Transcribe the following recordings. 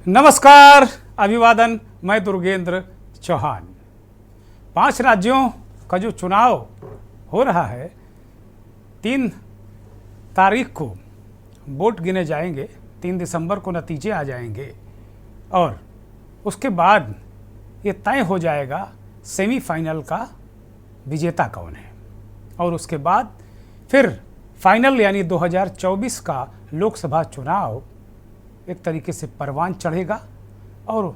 नमस्कार, अभिवादन। मैं दुर्गेंद्र चौहान। 5 राज्यों का जो चुनाव हो रहा है, 3 तारीख को वोट गिने जाएंगे, 3 दिसंबर को नतीजे आ जाएंगे और उसके बाद ये तय हो जाएगा सेमीफाइनल का विजेता कौन है। और उसके बाद फिर फाइनल यानी 2024 का लोकसभा चुनाव एक तरीके से परवान चढ़ेगा। और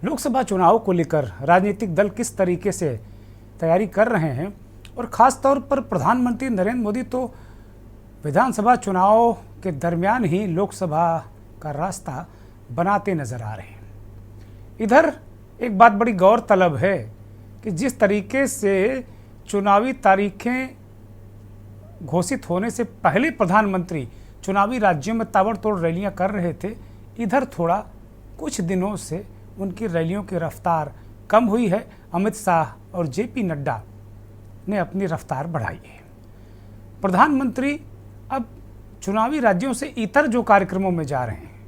लोकसभा चुनाव को लेकर राजनीतिक दल किस तरीके से तैयारी कर रहे हैं, और ख़ास तौर पर प्रधानमंत्री नरेंद्र मोदी तो विधानसभा चुनाव के दरमियान ही लोकसभा का रास्ता बनाते नजर आ रहे हैं। इधर एक बात बड़ी गौरतलब है कि जिस तरीके से चुनावी तारीखें घोषित होने से पहले प्रधानमंत्री चुनावी राज्यों में ताबड़तोड़ रैलियां कर रहे थे, इधर थोड़ा कुछ दिनों से उनकी रैलियों की रफ्तार कम हुई है। अमित शाह और जेपी नड्डा ने अपनी रफ्तार बढ़ाई है। प्रधानमंत्री अब चुनावी राज्यों से इतर जो कार्यक्रमों में जा रहे हैं,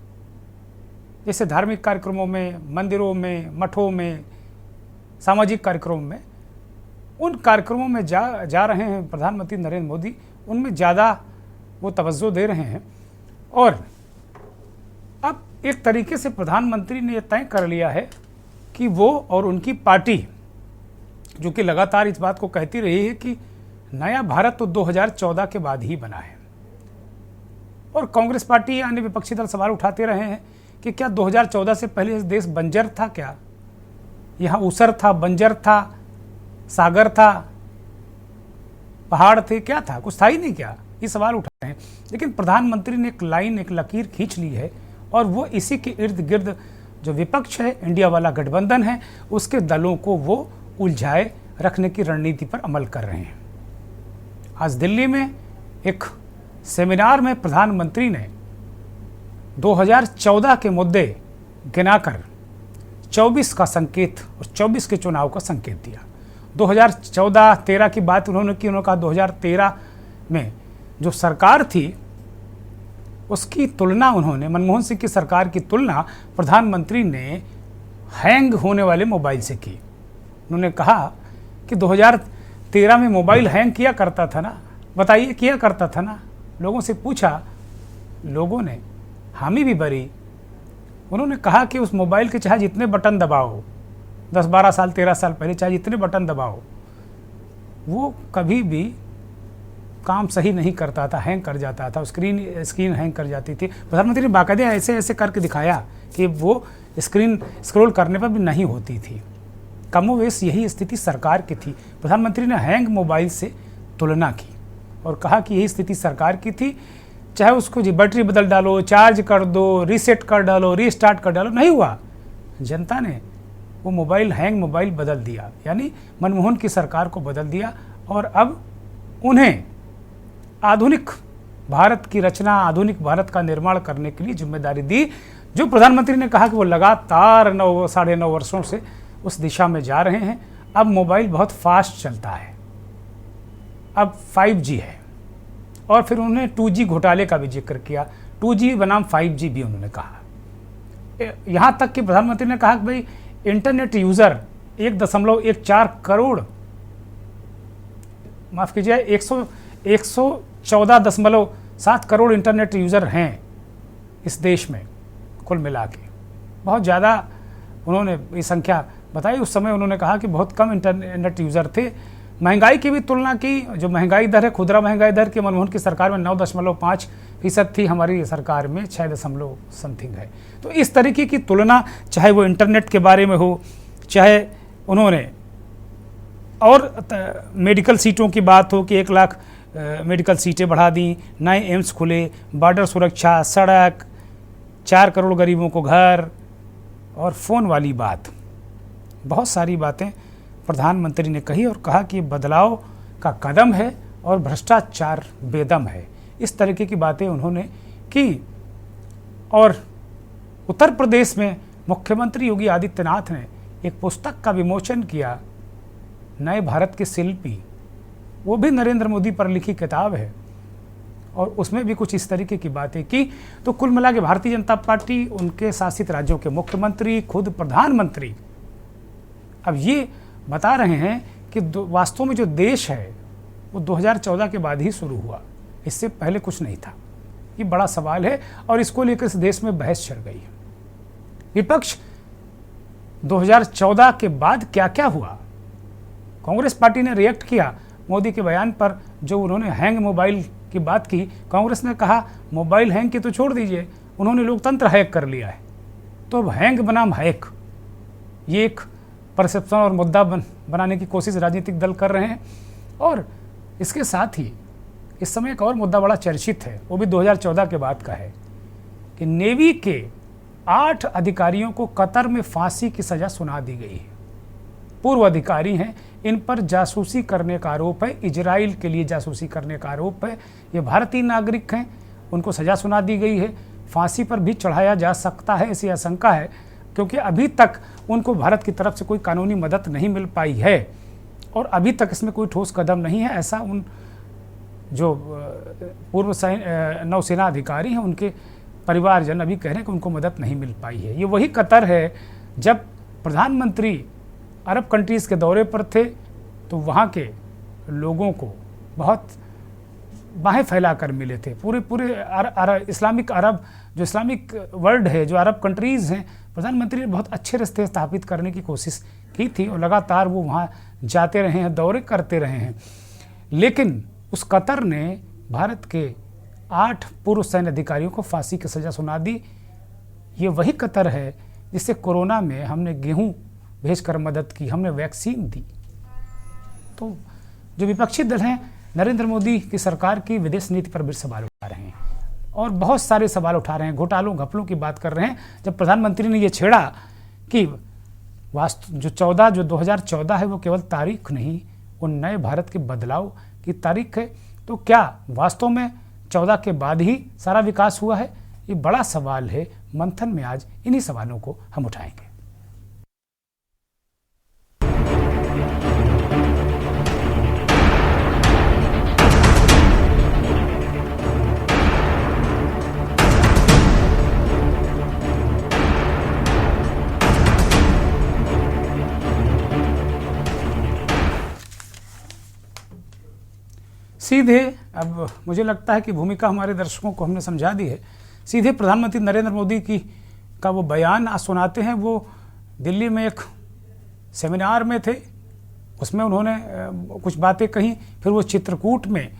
जैसे धार्मिक कार्यक्रमों में, मंदिरों में, मठों में, सामाजिक कार्यक्रमों में, उन कार्यक्रमों में जा रहे हैं प्रधानमंत्री नरेंद्र मोदी, उनमें ज़्यादा वो तवज्जो दे रहे हैं। और अब एक तरीके से प्रधानमंत्री ने यह तय कर लिया है कि वो और उनकी पार्टी, जो कि लगातार इस बात को कहती रही है कि नया भारत तो 2014 के बाद ही बना है, और कांग्रेस पार्टी या अन्य विपक्षी दल सवाल उठाते रहे हैं कि क्या 2014 से पहले इस देश बंजर था, क्या यहाँ ऊसर था, बंजर था, सागर था, पहाड़ थे, क्या था, कुछ था ही नहीं क्या, ये सवाल उठा रहे हैं। लेकिन प्रधानमंत्री ने एक लाइन, एक लकीर खींच ली है, और वो इसी के इर्द गिर्द जो विपक्ष है, इंडिया वाला गठबंधन है, उसके दलों को वो उलझाए रखने की रणनीति पर अमल कर रहे हैं। आज दिल्ली में एक सेमिनार में प्रधानमंत्री ने 2014 के मुद्दे गिनाकर 24 का संकेत और 24 के चुनाव का संकेत दिया। 2014-13 की बात उन्होंने की। उन्होंने कहा 2013 में जो सरकार थी उसकी तुलना उन्होंने, मनमोहन सिंह की सरकार की तुलना प्रधानमंत्री ने हैंग होने वाले मोबाइल से की। उन्होंने कहा कि 2013 में मोबाइल हैंग किया करता था ना, बताइए, किया करता था ना। लोगों से पूछा, लोगों ने हामी भी भरी। उन्होंने कहा कि उस मोबाइल के चाहे जितने बटन दबाओ, 10-12 साल 13 साल पहले चाहे जितने बटन दबाओ, वो कभी भी काम सही नहीं करता था, हैंग कर जाता था, स्क्रीन हैंग कर जाती थी। प्रधानमंत्री ने बाकायदे ऐसे ऐसे करके दिखाया कि वो स्क्रीन स्क्रॉल करने पर भी नहीं होती थी। कमोवेश यही स्थिति सरकार की थी। प्रधानमंत्री ने हैंग मोबाइल से तुलना की और कहा कि यही स्थिति सरकार की थी, चाहे उसको जी बैटरी बदल डालो, चार्ज कर दो, रीसेट कर डालो, रीस्टार्ट कर डालो, नहीं हुआ। जनता ने वो मोबाइल, हैंग मोबाइल बदल दिया, यानी मनमोहन की सरकार को बदल दिया। और अब उन्हें आधुनिक भारत की रचना, आधुनिक भारत का निर्माण करने के लिए जिम्मेदारी दी, जो प्रधानमंत्री ने कहा कि वो लगातार 9-9.5 वर्षों से उस दिशा में जा रहे हैं। अब मोबाइल बहुत फास्ट चलता है, अब 5G है, और फिर उन्होंने 2G घोटाले का भी जिक्र किया। 2G बनाम 5G भी उन्होंने कहा। यहाँ तक कि प्रधानमंत्री ने कहा कि भाई इंटरनेट यूज़र 1.14 करोड़, माफ़ कीजिए, 114.7 करोड़ इंटरनेट यूज़र हैं इस देश में कुल मिला के। बहुत ज़्यादा उन्होंने ये संख्या बताई। उस समय उन्होंने कहा कि बहुत कम इंटरनेट यूज़र थे। महंगाई की भी तुलना की, जो महंगाई दर है, खुदरा महंगाई दर की मनमोहन की सरकार में 9.5% थी, हमारी सरकार में 6 समथिंग है। तो इस तरीके की तुलना, चाहे वो इंटरनेट के बारे में हो, चाहे उन्होंने और मेडिकल सीटों की बात हो कि 1 लाख मेडिकल सीटें बढ़ा दी, नए एम्स खुले, बॉर्डर सुरक्षा, सड़क, 4 करोड़ गरीबों को घर, और फ़ोन वाली बात, बहुत सारी बातें प्रधानमंत्री ने कही और कहा कि बदलाव का कदम है और भ्रष्टाचार बेदम है। इस तरीके की बातें उन्होंने की। और उत्तर प्रदेश में मुख्यमंत्री योगी आदित्यनाथ ने एक पुस्तक का विमोचन किया, नए भारत के शिल्पी, वो भी नरेंद्र मोदी पर लिखी किताब है। और उसमें भी कुछ इस तरीके की बातें की। तो कुल मिला के भारतीय जनता पार्टी, उनके शासित राज्यों के मुख्यमंत्री, खुद प्रधानमंत्री अब ये बता रहे हैं कि वास्तव में जो देश है वो 2014 के बाद ही शुरू हुआ, इससे पहले कुछ नहीं था। ये बड़ा सवाल है और इसको लेकर इस देश में बहस छिड़ गई है। विपक्ष 2014 के बाद क्या क्या हुआ, कांग्रेस पार्टी ने रिएक्ट किया मोदी के बयान पर, जो उन्होंने हैंग मोबाइल की बात की। कांग्रेस ने कहा मोबाइल हैंग की तो छोड़ दीजिए, उन्होंने लोकतंत्र हैक कर लिया है। तो अब हैंग बनाम हैक, ये एक परसेप्शन और मुद्दा बनाने की कोशिश राजनीतिक दल कर रहे हैं। और इसके साथ ही इस समय एक और मुद्दा बड़ा चर्चित है, वो भी 2014 के बाद का है कि नेवी के 8 अधिकारियों को कतर में फांसी की सजा सुना दी गई है। पूर्व अधिकारी हैं, इन पर जासूसी करने का आरोप है, इजराइल के लिए जासूसी करने का आरोप है। ये भारतीय नागरिक हैं, उनको सजा सुना दी गई है, फांसी पर भी चढ़ाया जा सकता है ऐसी आशंका है, क्योंकि अभी तक उनको भारत की तरफ से कोई कानूनी मदद नहीं मिल पाई है और अभी तक इसमें कोई ठोस कदम नहीं है, ऐसा उन जो पूर्व नौसेना अधिकारी हैं उनके परिवारजन अभी कह रहे हैं कि उनको मदद नहीं मिल पाई है। ये वही कतर है जब प्रधानमंत्री अरब कंट्रीज़ के दौरे पर थे तो वहाँ के लोगों को बहुत बाहें फैला कर मिले थे। पूरे इस्लामिक अरब, जो इस्लामिक वर्ल्ड है, जो अरब कंट्रीज़ हैं, प्रधानमंत्री ने बहुत अच्छे रिश्ते स्थापित करने की कोशिश की थी और लगातार वो वहाँ जाते रहे हैं, दौरे करते रहे हैं। लेकिन उस कतर ने भारत के 8 पूर्व सैन्य अधिकारियों को फांसी की सज़ा सुना दी। ये वही कतर है जिससे कोरोना में हमने गेहूं भेजकर मदद की, हमने वैक्सीन दी। तो जो विपक्षी दल हैं नरेंद्र मोदी की सरकार की विदेश नीति पर भी सवाल उठा रहे हैं और बहुत सारे सवाल उठा रहे हैं, घोटालों घपलों की बात कर रहे हैं। जब प्रधानमंत्री ने ये छेड़ा कि जो 2014 है वो केवल तारीख नहीं, वो नए भारत के बदलाव की तारीख है, तो क्या वास्तव में 14 के बाद ही सारा विकास हुआ है? ये बड़ा सवाल है। मंथन में आज इन्हीं सवालों को हम उठाएंगे। सीधे, अब मुझे लगता है कि भूमिका हमारे दर्शकों को हमने समझा दी है। सीधे प्रधानमंत्री नरेंद्र मोदी का वो बयान आज सुनाते हैं। वो दिल्ली में एक सेमिनार में थे, उसमें उन्होंने कुछ बातें कहीं, फिर वो चित्रकूट में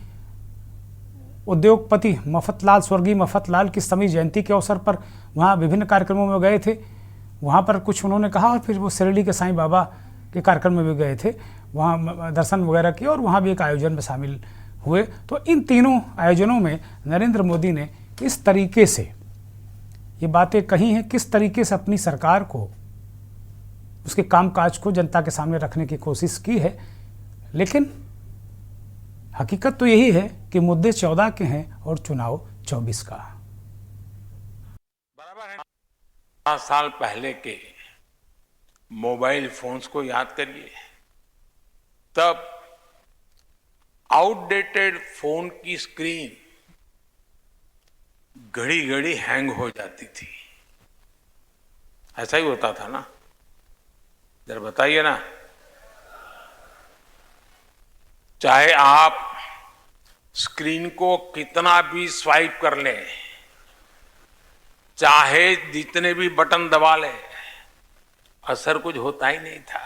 उद्योगपति मफतलाल, स्वर्गीय मफतलाल की समी जयंती के अवसर पर वहाँ विभिन्न कार्यक्रमों में गए थे, वहाँ पर कुछ उन्होंने कहा और फिर वो शिरडी के साईं बाबा के कार्यक्रम में भी गए थे, वहाँ दर्शन वगैरह किए और वहाँ भी एक आयोजन में शामिल हुए। तो इन तीनों आयोजनों में नरेंद्र मोदी ने इस तरीके से ये बातें कही हैं, किस तरीके से अपनी सरकार को, उसके कामकाज को जनता के सामने रखने की कोशिश की है। लेकिन हकीकत तो यही है कि मुद्दे 14 के हैं और चुनाव 24 का। बराबर है। 5 साल पहले के मोबाइल फोन्स को याद करिए, तब आउटडेटेड फोन की स्क्रीन घड़ी घड़ी हैंग हो जाती थी। ऐसा ही होता था ना? जरा बताइए ना। चाहे आप स्क्रीन को कितना भी स्वाइप कर लें, चाहे जितने भी बटन दबा लें, असर कुछ होता ही नहीं था।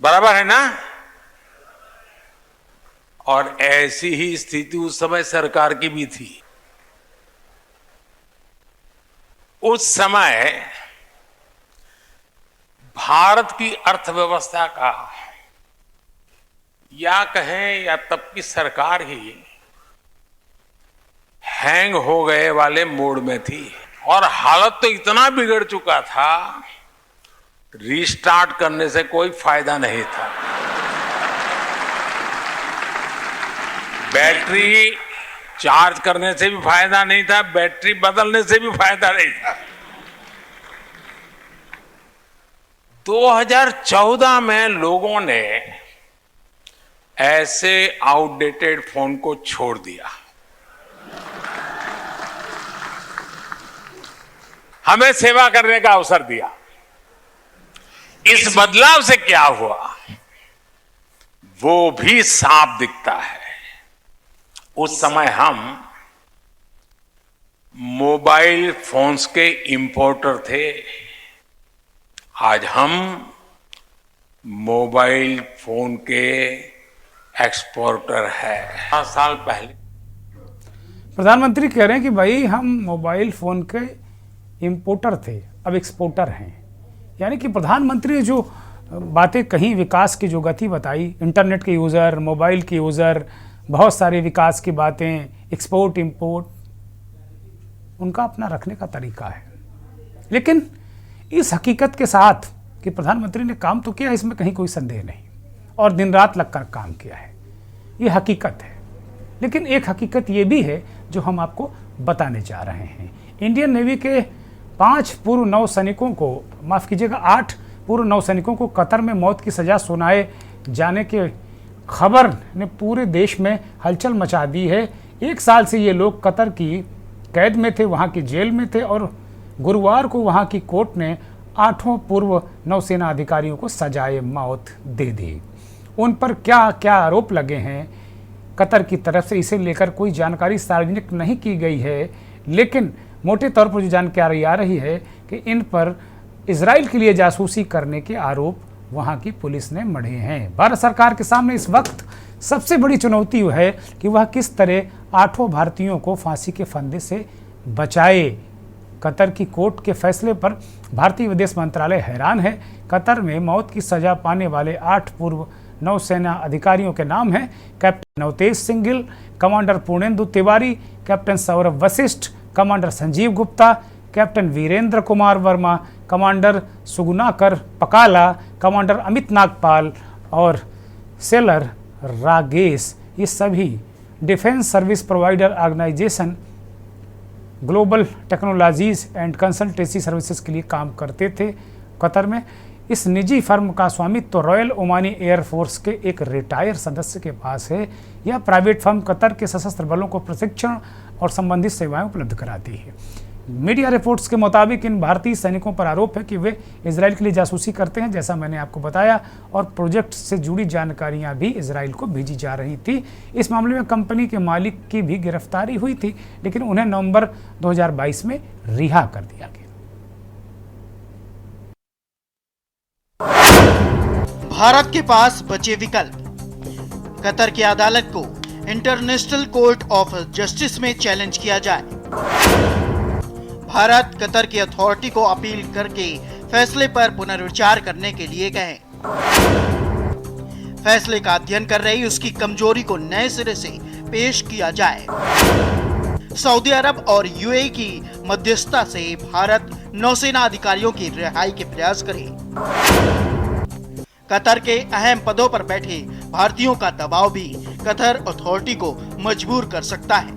बराबर है ना? और ऐसी ही स्थिति उस समय सरकार की भी थी। उस समय भारत की अर्थव्यवस्था का, या कहें या तब की सरकार ही हैंग हो गए वाले मोड में थी और हालत तो इतना बिगड़ चुका था, रीस्टार्ट करने से कोई फायदा नहीं था। बैटरी चार्ज करने से भी फायदा नहीं था, बैटरी बदलने से भी फायदा नहीं था। 2014 में लोगों ने ऐसे आउटडेटेड फोन को छोड़ दिया। हमें सेवा करने का अवसर दिया। इस बदलाव से क्या हुआ वो भी साफ दिखता है। उस समय हम मोबाइल फोन्स के इंपोर्टर थे, आज हम मोबाइल फोन के एक्सपोर्टर है। 5 साल पहले प्रधानमंत्री कह रहे हैं कि भाई हम मोबाइल फ़ोन के इंपोर्टर थे, अब एक्सपोर्टर हैं। यानी कि प्रधानमंत्री ने जो बातें कहीं, विकास की जो गति बताई, इंटरनेट के यूज़र, मोबाइल के यूज़र, बहुत सारे विकास की बातें, एक्सपोर्ट इंपोर्ट, उनका अपना रखने का तरीका है। लेकिन इस हकीकत के साथ कि प्रधानमंत्री ने काम तो किया, इसमें कहीं कोई संदेह नहीं, और दिन रात लगकर काम किया है, ये हकीकत है। लेकिन एक हकीकत ये भी है जो हम आपको बताने जा रहे हैं। इंडियन नेवी के 5 पूर्व नौसैनिकों को, माफ़ कीजिएगा 8 पूर्व नौसैनिकों को कतर में मौत की सज़ा सुनाए जाने के खबर ने पूरे देश में हलचल मचा दी है। 1 साल से ये लोग कतर की कैद में थे, वहाँ की जेल में थे, और गुरुवार को वहाँ की कोर्ट ने 8 पूर्व नौसेना अधिकारियों को सजाए मौत दे दी। उन पर क्या क्या आरोप लगे हैं कतर की तरफ से, इसे लेकर कोई जानकारी सार्वजनिक नहीं की गई है। लेकिन मोटे तौर पर जो जानकारी आ रही है कि इन पर इजराइल के लिए जासूसी करने के आरोप वहाँ की पुलिस ने मढ़े हैं। भारत सरकार के सामने इस वक्त सबसे बड़ी चुनौती है कि वह किस तरह 8 भारतीयों को फांसी के फंदे से बचाए। कतर की कोर्ट के फैसले पर भारतीय विदेश मंत्रालय हैरान है। कतर में मौत की सजा पाने वाले 8 पूर्व नौसेना अधिकारियों के नाम हैं: captain Navtej Singh Gill, commander Purnendu Tiwari, captain Saurabh Vashisht, commander Sanjeev Gupta, captain Virendra Kumar Verma, commander Sugunakar Pakala, commander Amit Nagpal और सेलर रागेश। ये सभी defence service provider organisation global technologies and consultancy services के लिए काम करते थे कतर में। इस निजी फर्म का स्वामित्व तो रॉयल ओमानी एयरफोर्स के एक रिटायर सदस्य के पास है। यह प्राइवेट फर्म कतर के सशस्त्र बलों को प्रशिक्षण और संबंधित सेवाएं उपलब्ध कराती है। मीडिया रिपोर्ट्स के मुताबिक इन भारतीय सैनिकों पर आरोप है कि वे इजराइल के लिए जासूसी करते हैं, जैसा मैंने आपको बताया, और प्रोजेक्ट से जुड़ी जानकारियां भी इजराइल को भेजी जा रही थी। इस मामले में कंपनी के मालिक की भी गिरफ्तारी हुई थी, लेकिन उन्हें नवंबर 2022 में रिहा कर दिया गया। भारत के पास बचे विकल्प। कतर की अदालत को इंटरनेशनल कोर्ट ऑफ जस्टिस में चैलेंज किया जाए। भारत कतर की अथॉरिटी को अपील करके फैसले पर पुनर्विचार करने के लिए कहे। फैसले का अध्ययन कर रही उसकी कमजोरी को नए सिरे से पेश किया जाए। सऊदी अरब और यूएई की मध्यस्थता से भारत नौसेना अधिकारियों की रिहाई के प्रयास करे। कतर के अहम पदों पर बैठे भारतीयों का दबाव भी कतर अथॉरिटी को मजबूर कर सकता है।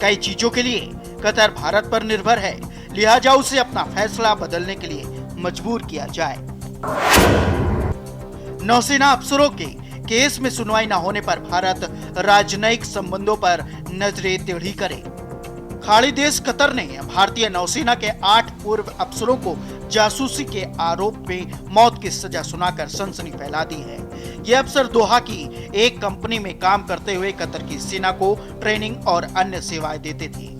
कई चीजों के लिए कतर भारत पर निर्भर है, लिहाजा उसे अपना फैसला बदलने के लिए मजबूर किया जाए। नौसेना अफसरों के केस में सुनवाई न होने पर भारत राजनयिक संबंधों पर नजरें टेढ़ी करे। खाड़ी देश कतर ने भारतीय नौसेना के 8 पूर्व अफसरों को जासूसी के आरोप में मौत की सजा सुनाकर सनसनी फैला दी है। ये अफसर दोहा की एक कंपनी में काम करते हुए कतर की सेना को ट्रेनिंग और अन्य सेवाएं देते थे।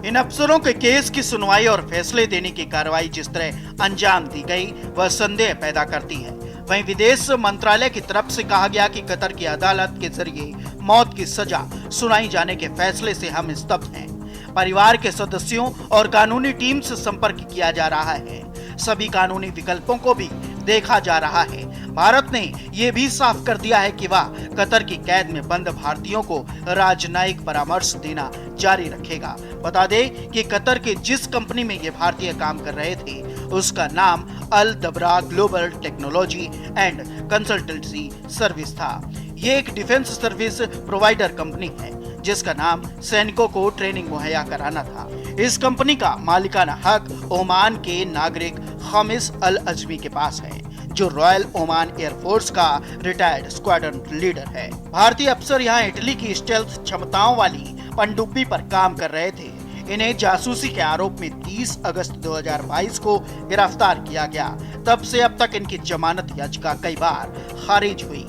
इन अफसरों के केस की सुनवाई और फैसले देने की कार्रवाई जिस तरह अंजाम दी गई वह संदेह पैदा करती है। वहीं विदेश मंत्रालय की तरफ से कहा गया कि कतर की अदालत के जरिए मौत की सजा सुनाई जाने के फैसले से हम स्तब्ध हैं। परिवार के सदस्यों और कानूनी टीम से संपर्क किया जा रहा है। सभी कानूनी विकल्पों को भी देखा जा रहा है। भारत ने यह भी साफ कर दिया है कि वह कतर की कैद में बंद भारतीयों को राजनयिक परामर्श देना जारी रखेगा। बता दें कि कतर के जिस कंपनी में ये भारतीय काम कर रहे थे उसका नाम Al Dahra global technology and consultancy service था। ये एक डिफेंस सर्विस प्रोवाइडर कंपनी है जिसका नाम सैनिकों को ट्रेनिंग मुहैया कराना था। इस कंपनी का मालिकाना हक ओमान के नागरिक खामिस अल अजमी के पास है, जो रॉयल ओमान एयरफोर्स का रिटायर्ड स्क्वाड्रन लीडर है। भारतीय अफसर यहाँ इटली की स्टेल्थ क्षमताओं वाली पनडुब्बी पर काम कर रहे थे। इन्हें जासूसी के आरोप में 30 अगस्त 2022 को गिरफ्तार किया गया। तब से अब तक इनकी जमानत याचिका कई बार खारिज हुई।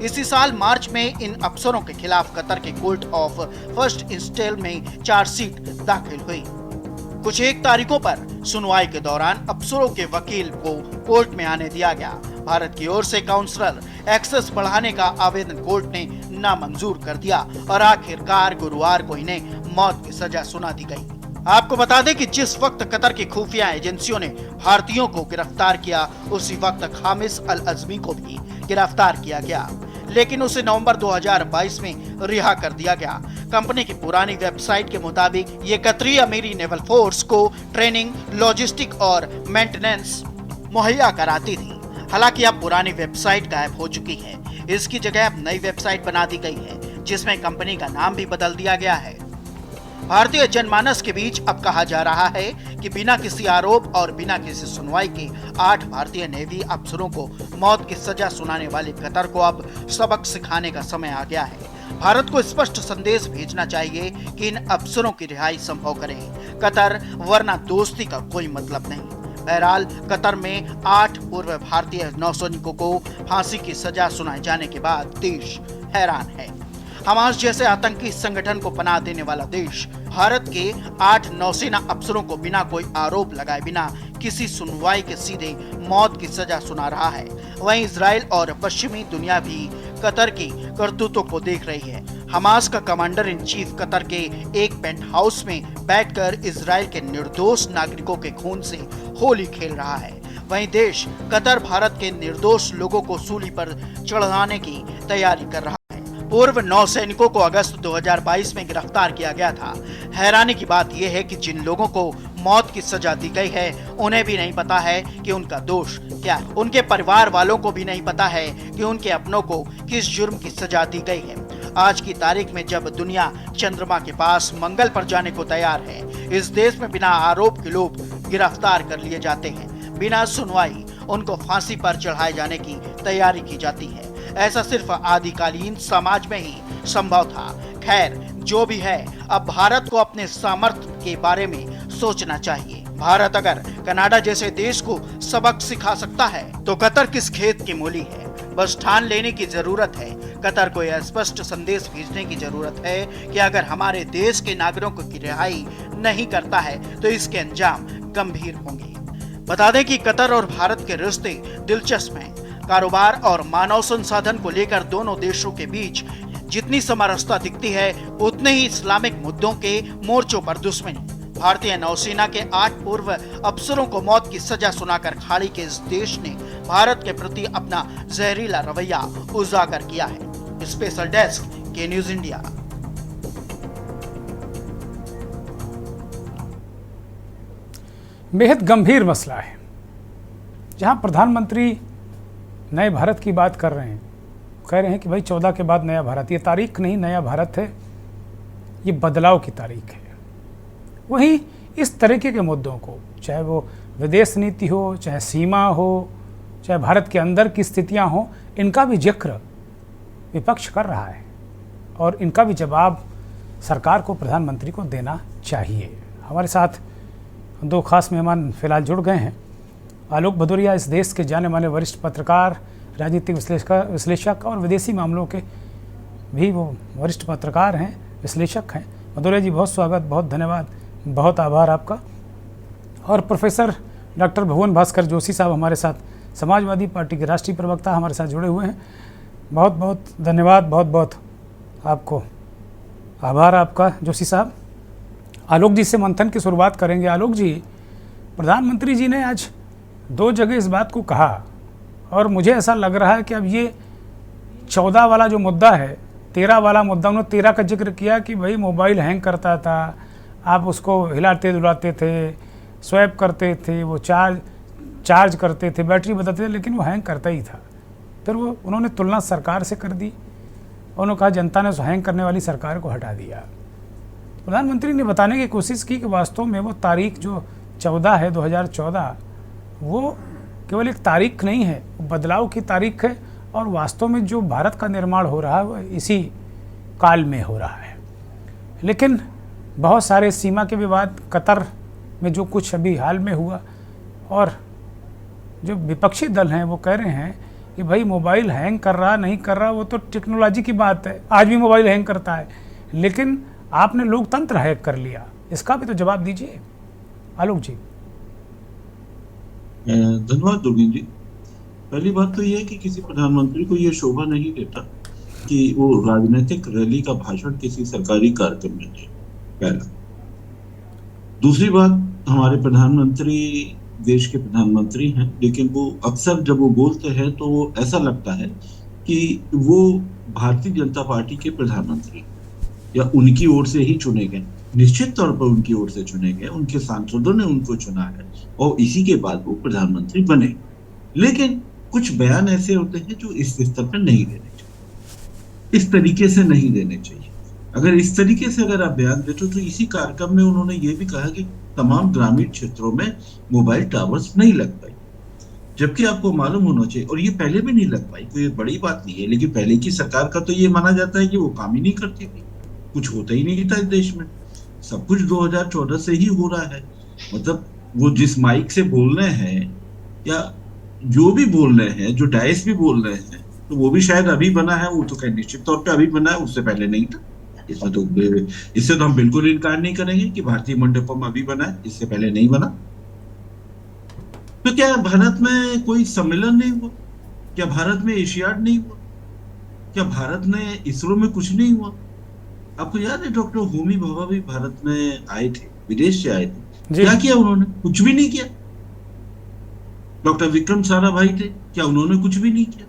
इसी साल मार्च में इन अफसरों के खिलाफ कतर के कोर्ट ऑफ फर्स्ट इंस्टेल में चार्जशीट दाखिल हुई। कुछ एक तारीखों पर सुनवाई के दौरान अफसरों के वकील को कोर्ट में आने दिया गया। भारत की ओर से काउंसलर एक्सेस बढ़ाने का आवेदन कोर्ट ने नामंजूर कर दिया और आखिरकार गुरुवार को इन्हें मौत की सजा सुना दी गई। आपको बता दें कि जिस वक्त कतर की खुफिया एजेंसियों ने भारतीयों को गिरफ्तार किया, उसी वक्त खामिस अल अजमी को भी गिरफ्तार किया गया, लेकिन उसे नवंबर 2022 में रिहा कर दिया गया। कंपनी की पुरानी वेबसाइट के मुताबिक ये कतरी अमीरी नेवल फोर्स को ट्रेनिंग, लॉजिस्टिक और मेंटेनेंस मुहैया कराती थी। हालांकि अब पुरानी वेबसाइट गायब हो चुकी है। इसकी जगह अब नई वेबसाइट बना दी गई है, जिसमें कंपनी का नाम भी बदल दिया गया है। भारतीय जनमानस के बीच अब कहा जा रहा है कि बिना किसी आरोप और बिना किसी सुनवाई के 8 भारतीय नेवी अफसरों को मौत की सजा सुनाने वाले कतर को अब सबक सिखाने का समय आ गया है। भारत को स्पष्ट संदेश भेजना चाहिए कि इन अफसरों की रिहाई संभव करें कतर, वरना दोस्ती का कोई मतलब नहीं। बहरहाल कतर में 8 पूर्व भारतीय नौसैनिकों को फांसी की सजा सुनाए जाने के बाद देश हैरान है। हमास जैसे आतंकी संगठन को पनाह देने वाला देश भारत के 8 नौसेना अफसरों को बिना कोई आरोप लगाए, बिना किसी सुनवाई के सीधे मौत की सजा सुना रहा है। वहीं इजराइल और पश्चिमी दुनिया भी कतर की करतूतों को देख रही है। हमास का कमांडर इन चीफ कतर के एक पेंट हाउस में बैठकर इजराइल के निर्दोष नागरिकों के खून से होली खेल रहा है। वहीं देश कतर भारत के निर्दोष लोगों को सूली पर चढ़ाने की तैयारी कर रहा है। पूर्व नौसैनिकों को अगस्त 2022 में गिरफ्तार किया गया था। हैरानी की बात यह है कि जिन लोगों को मौत की सजा दी गई है, उन्हें भी नहीं पता है कि उनका दोष क्या है। उनके परिवार वालों को भी नहीं पता है कि उनके अपनों को किस जुर्म की सजा दी गई है। आज की तारीख में जब दुनिया चंद्रमा के पास मंगल पर जाने को तैयार है, इस देश में बिना आरोप के लोग गिरफ्तार कर लिए जाते हैं। बिना सुनवाई उनको फांसी पर चढ़ाए जाने की तैयारी की जाती है। ऐसा सिर्फ आदिकालीन समाज में ही संभव था। खैर, जो भी है, अब भारत को अपने सामर्थ्य के बारे में सोचना चाहिए। भारत अगर कनाडा जैसे देश को सबक सिखा सकता है, तो कतर किस खेत की मूली है। बस ठान लेने की जरूरत है। कतर को यह स्पष्ट संदेश भेजने की जरूरत है कि अगर हमारे देश के नागरिकों की रिहाई नहीं करता है, तो इसके अंजाम गंभीर होंगे। बता दें कि कतर और भारत के रिश्ते दिलचस्प हैं। कारोबार और मानव संसाधन को लेकर दोनों देशों के बीच जितनी समरसता दिखती है, उतने ही इस्लामिक मुद्दों के मोर्चों पर दुश्मनी। भारतीय नौसेना के 8 पूर्व अफसरों को मौत की सजा सुनाकर खाड़ी के इस देश ने भारत के प्रति अपना जहरीला रवैया उजागर किया है। स्पेशल डेस्क के न्यूज इंडिया। बेहद गंभीर मसला है। जहां प्रधानमंत्री नए भारत की बात कर रहे हैं, कह रहे हैं कि भाई 14 के बाद नया भारत, ये तारीख नहीं, नया भारत है, ये बदलाव की तारीख है। वहीं इस तरीके के मुद्दों को, चाहे वो विदेश नीति हो, चाहे सीमा हो, चाहे भारत के अंदर की स्थितियां हो, इनका भी जिक्र विपक्ष कर रहा है और इनका भी जवाब सरकार को, प्रधानमंत्री को देना चाहिए। हमारे साथ 2 खास मेहमान फिलहाल जुड़ गए हैं। आलोक भदौरिया इस देश के जाने माने वरिष्ठ पत्रकार, राजनीतिक विश्लेषक और विदेशी मामलों के भी वो वरिष्ठ पत्रकार हैं, विश्लेषक हैं। भदौरिया जी, बहुत स्वागत, बहुत धन्यवाद, बहुत आभार आपका। और प्रोफेसर डॉक्टर भुवन भास्कर जोशी साहब हमारे साथ, समाजवादी पार्टी के राष्ट्रीय प्रवक्ता, हमारे साथ जुड़े हुए हैं। बहुत बहुत धन्यवाद, बहुत बहुत आपको आभार आपका जोशी साहब। आलोक जी से मंथन की शुरुआत करेंगे। आलोक जी, प्रधानमंत्री जी ने आज 2 जगह इस बात को कहा और मुझे ऐसा लग रहा है कि अब ये 14 वाला जो मुद्दा है, 13 वाला मुद्दा, उन्होंने 13 का जिक्र किया कि भाई मोबाइल हैंग करता था, आप उसको हिलाते डुलाते थे, स्वैप करते थे, वो चार्ज करते थे, बैटरी बदलते थे, लेकिन वो हैंग करता ही था। फिर वो उन्होंने तुलना सरकार से कर दी। उन्होंने कहा जनता ने उस हैंग करने वाली सरकार को हटा दिया। प्रधानमंत्री ने बताने की कोशिश की कि वास्तव में वो तारीख जो 14 है, 2014, वो केवल एक तारीख नहीं है, बदलाव की तारीख है। और वास्तव में जो भारत का निर्माण हो रहा है वह इसी काल में हो रहा है। लेकिन बहुत सारे सीमा के विवाद, कतर में जो कुछ अभी हाल में हुआ, और जो विपक्षी दल हैं वो कह रहे हैं कि भाई मोबाइल हैंग कर रहा नहीं कर रहा वो तो टेक्नोलॉजी की बात है, आज भी मोबाइल हैंग करता है, लेकिन आपने लोकतंत्र हैक कर लिया, इसका भी तो जवाब दीजिए आलोक जी। धन्यवाद दुर्गेन जी। पहली बात तो यह है कि किसी प्रधानमंत्री को यह शोभा नहीं देता कि वो राजनीतिक रैली का भाषण किसी सरकारी कार्यक्रम में दे, पहला। दूसरी बात, हमारे प्रधानमंत्री देश के प्रधानमंत्री हैं, लेकिन वो अक्सर जब वो बोलते हैं तो वो ऐसा लगता है कि वो भारतीय जनता पार्टी के प्रधानमंत्री या उनकी ओर से ही चुने गए, निश्चित तौर पर उनकी ओर से चुने गए, उनके सांसदों ने उनको चुना है और इसी के बाद वो प्रधानमंत्री बने। लेकिन कुछ बयान ऐसे होते हैं जो इस स्तर पर नहीं देने चाहिए, इस तरीके से नहीं देने चाहिए। अगर इस तरीके से अगर आप बयान देते हो तो इसी कार्यक्रम में उन्होंने ये भी कहा कि तमाम ग्रामीण क्षेत्रों में मोबाइल टावर्स नहीं लग पाई, जबकि आपको मालूम होना चाहिए, और ये पहले भी नहीं लग पाई, कोई बड़ी बात नहीं है, लेकिन पहले की सरकार का तो ये माना जाता है कि वो काम ही नहीं करती थी, कुछ होता ही नहीं था इस देश में, सब कुछ 2014 से ही हो रहा है। मतलब वो जिस माइक से बोल रहे हैं या जो भी बोल रहे हैं, जो डायस भी बोल रहे हैं, तो वो भी शायद अभी बना है, वो तो खैर निश्चित तौर पे अभी बना है, उससे पहले नहीं था। इससे तो हम बिल्कुल इनकार नहीं करेंगे कि भारतीय मंडपम अभी बना है, इससे पहले नहीं बना। तो क्या भारत में कोई सम्मेलन नहीं हुआ? क्या भारत में एशियाड नहीं हुआ? क्या भारत में इसरो में कुछ नहीं हुआ? आपको याद है डॉक्टर होमी भाभा भी भारत में आए थे, विदेश से आए थे, क्या किया उन्होंने? कुछ भी नहीं किया। डॉक्टर विक्रम साराभाई थे, क्या उन्होंने कुछ भी नहीं किया?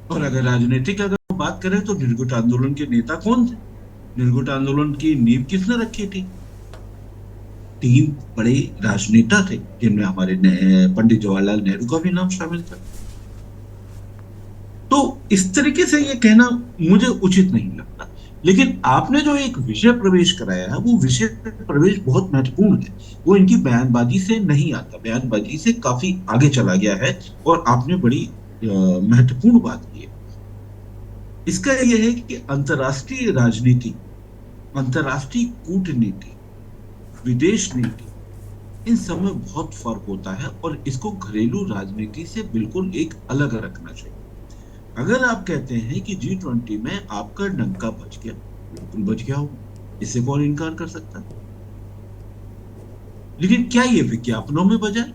और अगर राजनीतिक अगर बात करें तो निर्गुट आंदोलन के नेता कौन थे? निर्गुट आंदोलन की नींव किसने रखी थी? 3 बड़े राजनेता थे, जिनमें हमारे पंडित जवाहरलाल नेहरू का भी नाम शामिल था। तो इस तरीके से ये कहना मुझे उचित नहीं लगता। लेकिन आपने जो एक विषय प्रवेश कराया है, वो विषय प्रवेश बहुत महत्वपूर्ण है, वो इनकी बयानबाजी से नहीं आता, बयानबाजी से काफी आगे चला गया है, और आपने बड़ी महत्वपूर्ण बात की है। इसका यह है कि अंतर्राष्ट्रीय राजनीति, अंतर्राष्ट्रीय कूटनीति, विदेश नीति, इन सब में बहुत फर्क होता है, और इसको घरेलू राजनीति से बिल्कुल एक अलग रखना चाहिए। अगर आप कहते हैं कि G20 में आपका डंका बज गया, बिल्कुल बज गया हो, इससे कौन इनकार कर सकता है? लेकिन क्या ये विज्ञापनों में बजा है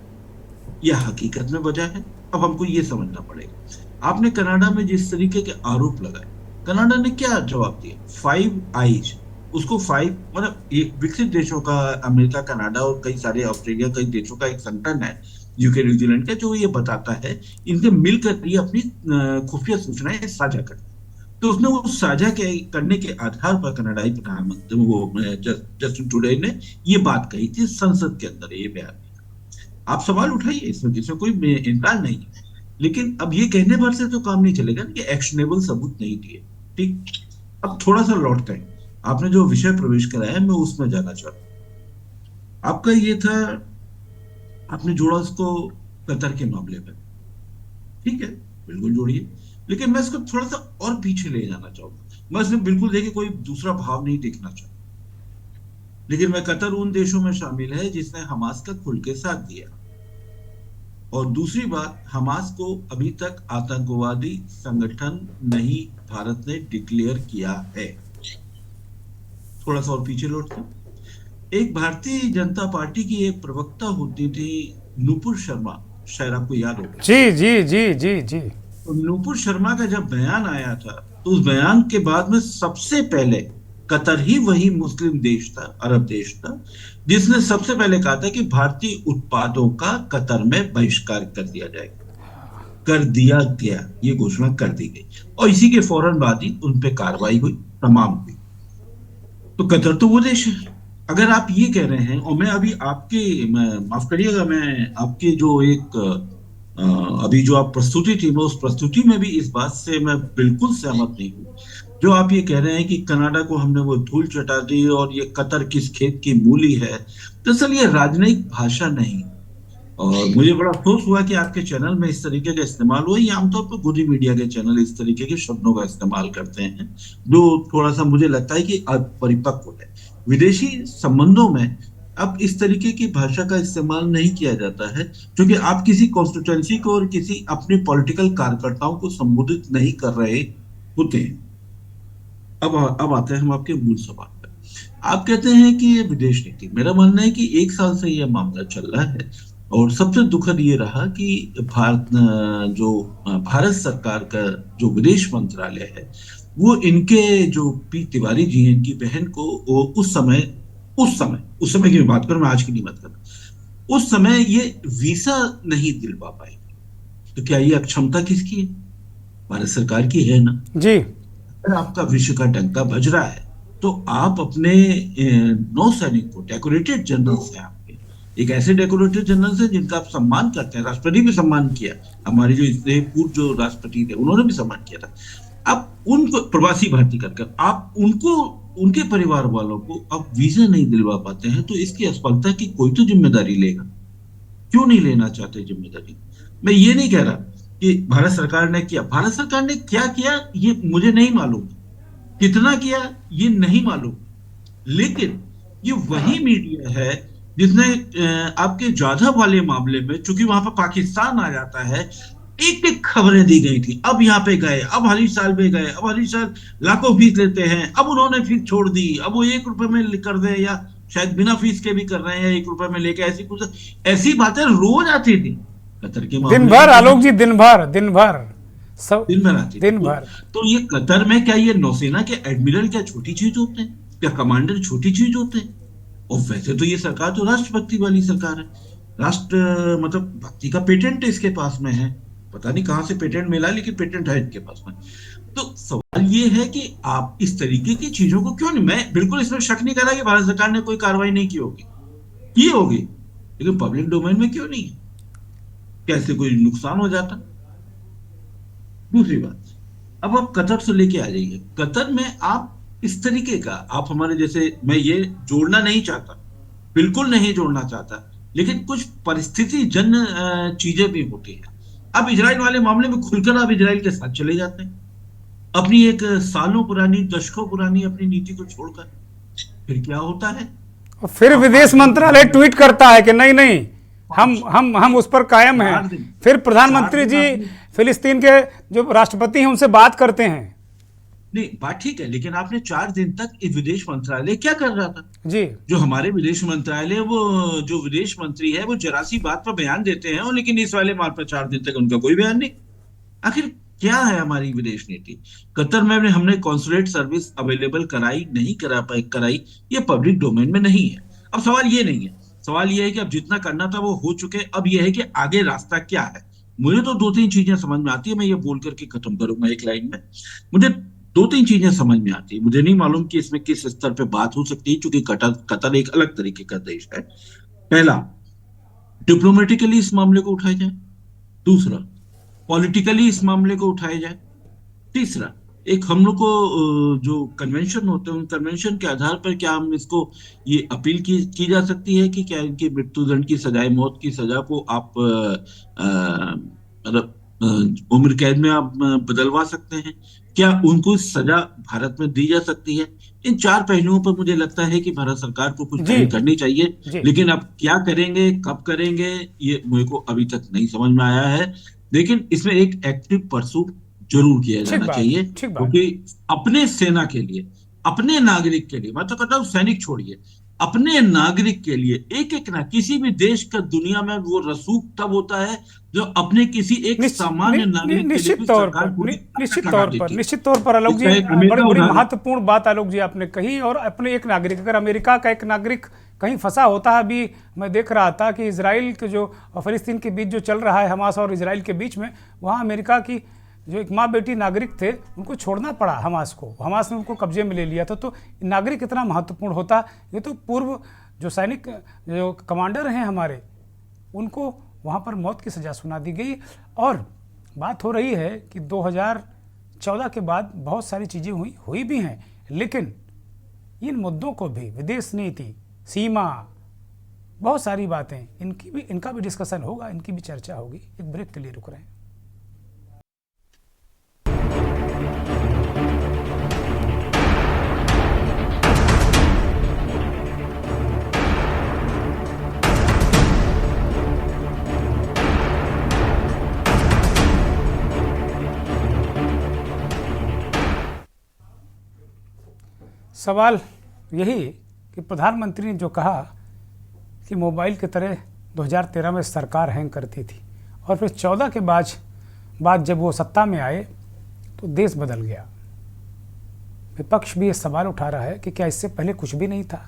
या हकीकत में बजा है? अब हमको ये समझना पड़ेगा। आपने कनाडा में जिस तरीके के आरोप लगाए, कनाडा ने क्या जवाब दिया? 5 आईज, उसको 5 मतलब एक विकसित देशों का, अमेरिका, कनाडा और कई सारे ऑस्ट्रेलिया, कई देशों का एक संगठन है, यूके, न्यूजीलैंड का, जो ये बताता है इनके मिलकर ये अपनी खुफिया सूचनाएं साझा करते हैं। तो उसने वो साझा करने के आधार पर कनाडाई प्रधानमंत्री वो जस्टिन ट्रूडेau ने ये बात कही थी संसद के अंदर, ये बयान दिया। आप सवाल उठाइए, इसमें जिसमें कोई इनकार नहीं है, लेकिन अब ये कहने भर से तो काम नहीं चलेगा ना कि एक्शनेबल सबूत नहीं दिए। ठीक, अब थोड़ा सा लौटते हैं, आपने जो विषय प्रवेश कराया है मैं उसमें जाना चाहता हूं। आपका ये था, आपने जोड़ा उसको कतर के मामले में, ठीक है, बिल्कुल जोड़िए, लेकिन मैं इसको थोड़ा सा और पीछे ले जाना चाहूंगा। मैं इसमें बिल्कुल देखिए कोई दूसरा भाव नहीं देखना चाहता, लेकिन मैं कतर उन देशों में शामिल है जिसने हमास का खुल के साथ दिया। और दूसरी बात, हमास को अभी तक आतंकवादी संगठन नहीं भारत ने डिक्लेयर किया है। थोड़ा सा और पीछे लौटते हैं। एक भारतीय जनता पार्टी की एक प्रवक्ता होती थी नुपुर शर्मा, शायद आपको याद होगा। जी जी जी जी जी। तो नुपुर शर्मा का जब बयान आया था, तो उस बयान के बाद में सबसे पहले कतर ही वही मुस्लिम देश था, अरब देश था, जिसने सबसे पहले कहा था कि भारतीय उत्पादों का कतर में बहिष्कार कर दिया जाएगा, कर दिया गया, ये घोषणा कर दी गई, और इसी के फौरन बाद ही उन पे कार्रवाई हुई, तमाम हुई। तो कतर तो वो देश है। अगर आप ये कह रहे हैं, और मैं अभी माफ करिएगा, मैं आपके जो एक अभी जो आप प्रस्तुति थी, मैं उस प्रस्तुति में भी इस बात से मैं बिल्कुल सहमत नहीं हूँ जो आप ये कह रहे हैं कि कनाडा को हमने वो धूल चटा दी और ये कतर किस खेत की मूली है। दरअसल ये राजनयिक भाषा नहीं, और मुझे बड़ा अफसोस हुआ कि आपके चैनल में इस तरीके का इस्तेमाल हुआ। ये आमतौर पर खुदी मीडिया के चैनल इस तरीके के शब्दों का इस्तेमाल करते हैं जो थोड़ा सा मुझे लगता है कि अपरिपक्व है। विदेशी संबंधों में अब इस तरीके की भाषा का इस्तेमाल नहीं किया जाता है, क्योंकि आप किसी कॉन्स्टिट्यूएंसी को और किसी अपने पॉलिटिकल कार्यकर्ताओं को संबोधित नहीं कर रहे होते हैं। अब आते हैं हम आपके मूल सवाल पर। आप कहते हैं कि ये विदेश नीति, मेरा मानना है कि 1 साल से यह मामला चल रहा है और सबसे दुखद ये रहा कि भारत सरकार का जो विदेश मंत्रालय है वो इनके जो पी तिवारी जी हैं, इनकी बहन को वो उस समय की मैं बात करूं, मैं आज की नहीं बात कर रहा, उस समय ये वीसा नहीं दिलवा पाए। तो क्या ये अक्षमता किसकी है? भारत सरकार की है ना जी। अगर आपका विश्व का डंका बज रहा है तो आप अपने नौसैनिक को, डेकोरेटेड जनरल्स हैं आपके, एक ऐसे डेकोरेटेड जनरल्स हैं जिनका आप सम्मान करते हैं, राष्ट्रपति भी सम्मान किया, हमारे जो इससे पूर्व जो राष्ट्रपति थे उन्होंने भी सम्मान किया था। आप उनको प्रवासी भारतीय कर आप उनको, उनके परिवार वालों को आप वीजा नहीं दिलवा पाते हैं, तो इसकी असफलता की कोई तो जिम्मेदारी लेगा। क्यों नहीं लेना चाहते जिम्मेदारी? मैं ये नहीं कह रहा कि भारत सरकार ने किया, भारत सरकार ने क्या किया ये मुझे नहीं मालूम, कितना किया ये नहीं मालूम, लेकिन ये वही मीडिया है जिसने आपके जाधव वाले मामले में, चूंकि वहां पर पाकिस्तान आ जाता है, एक एक खबरें दी गई थी। अब यहाँ पे गए, अब हरीश साल पे गए, अब हरीश साल लाखों फीस लेते हैं, अब उन्होंने फीस छोड़ दी, अब वो 1 रुपए में कर दे या शायद बिना फीस के भी कर रहे हैं या 1 रुपए में लेके, ऐसी बातें रोज आती थी कतर के दिन भर। आलोक जी दिन भर दिन भर आती दिन भर। तो ये कतर में क्या ये नौसेना के एडमिरल क्या छोटी चीज होते हैं? क्या कमांडर छोटी चीज होते हैं? और वैसे तो ये सरकार तो राष्ट्रभक्ति वाली सरकार है, राष्ट्र मतलब भक्ति का पेटेंट इसके पास में है, पता नहीं कहां से पेटेंट मिला, लेकिन पेटेंट है इनके पास में। तो सवाल ये है कि आप इस तरीके की चीजों को क्यों नहीं, मैं बिल्कुल इसमें शक नहीं कर रहा कि भारत सरकार ने कोई कार्रवाई नहीं की होगी, लेकिन पब्लिक डोमेन में क्यों नहीं है? कैसे कोई नुकसान हो जाता? दूसरी बात, अब आप कतर से लेके आ जाइए। कतर में आप इस तरीके का, आप हमारे जैसे, मैं ये जोड़ना नहीं चाहता, बिल्कुल नहीं जोड़ना चाहता, लेकिन कुछ परिस्थिति जन चीजें भी होती हैं। अब इजराइल वाले मामले में खुलकर आप इजराइल के साथ चले जाते हैं, अपनी एक सालों पुरानी, दशकों पुरानी अपनी नीति को छोड़कर। फिर क्या होता है? और फिर विदेश मंत्रालय ट्वीट करता है कि नहीं हम उस पर कायम हैं। फिर प्रधानमंत्री जी फिलिस्तीन के जो राष्ट्रपति हैं उनसे बात करते हैं। नहीं, बात ठीक है, लेकिन आपने 4 दिन तक इस विदेश मंत्रालय क्या कर रहा था जी? जो हमारे विदेश मंत्रालय, वो जो विदेश मंत्री है वो जरा सी बात पर बयान देते हैं, लेकिन इस वाले माल पर 4 दिन तक उनका कोई बयान नहीं। आखिर क्या है हमारी विदेश नीति? कतर में हमने कॉन्सुलेट सर्विस अवेलेबल कराई, नहीं कराई, ये पब्लिक डोमेन में नहीं है। अब सवाल ये नहीं है, सवाल ये है कि अब जितना करना था वो हो चुके, अब ये है कि आगे रास्ता क्या है। मुझे तो 2-3 चीजें समझ में आती है, मैं ये बोल करके खत्म करूंगा एक लाइन में। मुझे 2-3 चीजें समझ में आती है, मुझे नहीं मालूम कि इसमें किस स्तर पे बात हो सकती है, क्योंकि कतर एक अलग तरीके का देश है। पहला, डिप्लोमेटिकली इस मामले को उठाया जाए। दूसरा, पॉलिटिकली इस मामले को उठाया जाए। तीसरा, एक हम लोग को जो कन्वेंशन होते हैं, उन कन्वेंशन के आधार पर क्या हम इसको ये अपील की जा सकती है कि क्या इनकी मृत्युदंड की सजाए, मौत की सजा को आप मतलब उम्र कैद में आप बदलवा सकते हैं? क्या उनको सजा भारत में दी जा सकती है? इन 4 पहलुओं पर मुझे लगता है कि भारत सरकार को कुछ पहल करनी चाहिए, लेकिन अब क्या करेंगे, कब करेंगे, ये मुझे को अभी तक नहीं समझ में आया है। लेकिन इसमें एक एक्टिव परसूट जरूर किया जाना चाहिए, क्योंकि अपने सेना के लिए, अपने नागरिक के लिए, मैं तो कहता हूं सैनिक छोड़िए, अपने नागरिक के लिए एक ना, किसी भी देश का दुनिया में वो रसूख तब होता है जो अपने किसी एक सामान्य नागरिक निश्चित तौर पर आलोक जी, बड़ी महत्वपूर्ण बात आलोक जी आपने कही। और अपने एक नागरिक, अगर अमेरिका का एक नागरिक कहीं फंसा होता है, अभी मैं देख रहा था कि इजराइल के जो फिलिस्तीन के बीच जो चल रहा है, हमास और इजराइल के बीच में, वहाँ अमेरिका की जो एक माँ बेटी नागरिक थे उनको छोड़ना पड़ा हमास को, हमास ने उनको कब्जे में ले लिया था। तो नागरिक इतना महत्वपूर्ण होता, ये तो पूर्व जो सैनिक जो कमांडर हैं हमारे, उनको वहाँ पर मौत की सज़ा सुना दी गई। और बात हो रही है कि 2014 के बाद बहुत सारी चीज़ें हुई भी हैं, लेकिन इन मुद्दों को भी, विदेश नीति, सीमा, बहुत सारी बातें, इनका भी डिस्कशन होगा, इनकी भी चर्चा होगी। एक ब्रेक के लिए रुक रहे हैं। सवाल यही कि प्रधानमंत्री ने जो कहा कि मोबाइल की तरह 2013 में सरकार हैंग करती थी और फिर 14 के बाद जब वो सत्ता में आए तो देश बदल गया। विपक्ष भी ये सवाल उठा रहा है कि क्या इससे पहले कुछ भी नहीं था?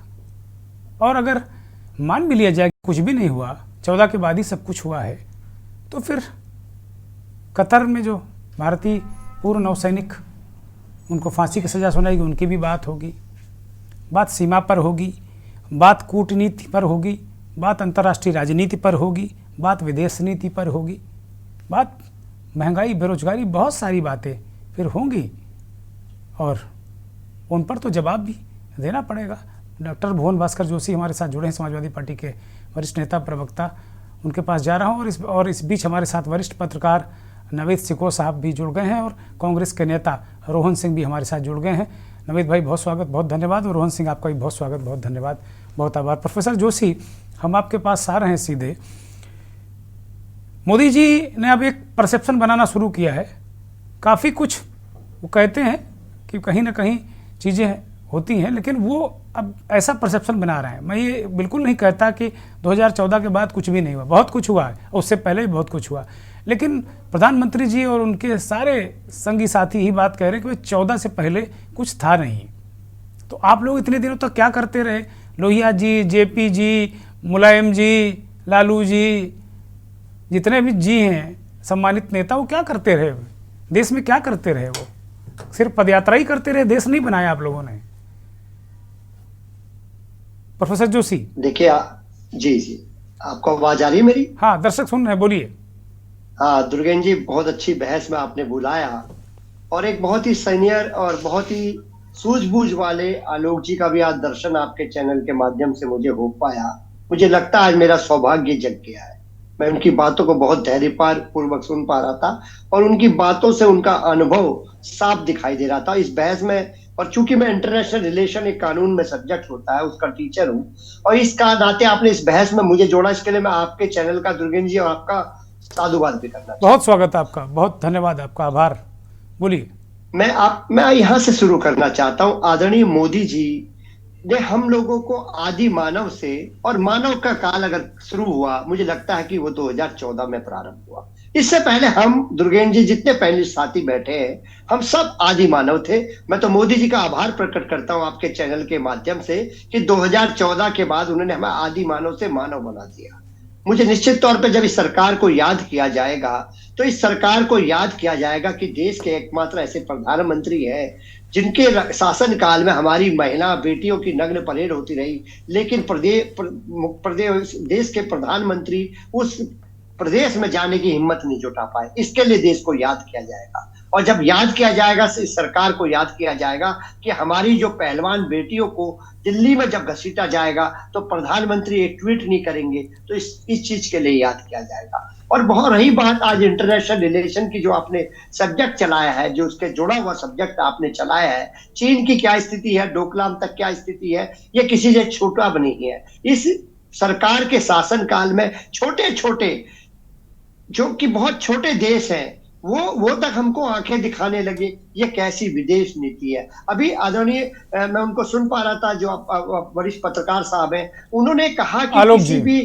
और अगर मान भी लिया जाए कि कुछ भी नहीं हुआ, 14 के बाद ही सब कुछ हुआ है, तो फिर कतर में जो भारतीय पूर्व नौसैनिक, उनको फांसी की सज़ा सुनाएगी, उनकी भी बात होगी, बात सीमा पर होगी, बात कूटनीति पर होगी, बात अंतर्राष्ट्रीय राजनीति पर होगी, बात विदेश नीति पर होगी, बात महंगाई, बेरोजगारी, बहुत सारी बातें फिर होंगी और उन पर तो जवाब भी देना पड़ेगा। डॉक्टर भुवन भास्कर जोशी हमारे साथ जुड़े हैं, समाजवादी पार्टी के वरिष्ठ नेता प्रवक्ता, उनके पास जा रहा हूँ। और इस बीच हमारे साथ वरिष्ठ पत्रकार नवेद सिको साहब भी जुड़ गए हैं और कांग्रेस के नेता रोहन सिंह भी हमारे साथ जुड़ गए हैं। नवेद भाई बहुत स्वागत, बहुत धन्यवाद, और रोहन सिंह आपका भी बहुत स्वागत, बहुत धन्यवाद, बहुत आभार। प्रोफेसर जोशी, हम आपके पास आ रहे हैं सीधे। मोदी जी ने अब एक परसेप्शन बनाना शुरू किया है, काफ़ी कुछ वो कहते हैं कि कहीं ना कहीं चीज़ें होती हैं, लेकिन वो अब ऐसा परसेप्शन बना रहे हैं। मैं ये बिल्कुल नहीं कहता कि 2014 के बाद कुछ भी नहीं हुआ, बहुत कुछ हुआ है, उससे पहले भी बहुत कुछ हुआ, लेकिन प्रधानमंत्री जी और उनके सारे संगी साथी ही बात कह रहे हैं कि 14 से पहले कुछ था नहीं। तो आप लोग इतने दिनों तक क्या करते रहे? लोहिया जी, जेपी जी, मुलायम जी, लालू जी, जितने भी जी हैं सम्मानित नेता, वो क्या करते रहे? देश में क्या करते रहे? वो सिर्फ पदयात्रा ही करते रहे, देश नहीं बनाया आप लोगों ने। प्रोफेसर जोशी देखिए, जी आपको आवाज आ रही है मेरी? हाँ, दर्शक सुन रहे हैं, बोलिए। हाँ दुर्गेन जी, बहुत अच्छी बहस में आपने बुलाया और एक बहुत ही सीनियर और बहुत ही सूझबूझ वाले आलोक जी का भी आज दर्शन आपके चैनल के माध्यम से मुझे हो पाया। मुझे लगता है आज मेरा सौभाग्य जग गया है। मैं उनकी बातों को बहुत धैर्यपूर्वक सुन पा रहा था और उनकी बातों से उनका अनुभव साफ दिखाई दे रहा था इस बहस में। और चूंकि मैं इंटरनेशनल रिलेशन एक कानून में सब्जेक्ट होता है उसका टीचर हूँ और इसका नाते आपने इस बहस में मुझे जोड़ा, इसके लिए मैं आपके चैनल का दुर्गेन जी और आपका साधुवाद भी करना। बहुत स्वागत आपका, बहुत धन्यवाद आपका, आभार। बोलिए। मैं यहाँ से शुरू करना चाहता हूँ। आदरणीय मोदी जी ने हम लोगों को आदि मानव से, और मानव का काल अगर शुरू हुआ, मुझे लगता है कि वो 2014 में प्रारंभ हुआ। इससे पहले हम दुर्गेन जी जितने पहले साथी बैठे हैं, हम सब आदि मानव थे। मैं तो मोदी जी का आभार प्रकट करता हूं आपके चैनल के माध्यम से कि 2014 के बाद उन्होंने हमें आदि मानव से मानव बना दिया। मुझे निश्चित तौर पे जब इस सरकार को याद किया जाएगा तो इस सरकार को याद किया जाएगा कि देश के एकमात्र ऐसे प्रधानमंत्री हैं जिनके शासन काल में हमारी महिला बेटियों की नग्न परेड होती रही, लेकिन देश के प्रधानमंत्री उस प्रदेश में जाने की हिम्मत नहीं जुटा पाए। इसके लिए देश को याद किया जाएगा और जब याद किया जाएगा, इस सरकार को याद किया जाएगा कि हमारी जो पहलवान बेटियों को दिल्ली में जब घसीटा जाएगा तो प्रधानमंत्री एक ट्वीट नहीं करेंगे, तो इस चीज के लिए याद किया जाएगा। और बहुत रही बात आज इंटरनेशनल रिलेशन की, जो आपने सब्जेक्ट चलाया है, जो उसके जुड़ा हुआ सब्जेक्ट आपने चलाया है, चीन की क्या स्थिति है, डोकलाम तक क्या स्थिति है, ये किसी से छोटा भी नहीं है। इस सरकार के शासन काल में छोटे छोटे, जो कि बहुत छोटे देश हैं, वो तक हमको आंखें दिखाने लगे। ये कैसी विदेश नीति है? अभी आदरणीय, मैं उनको सुन पा रहा था, जो वरिष्ठ पत्रकार साहब हैं, उन्होंने कहा कि किसी भी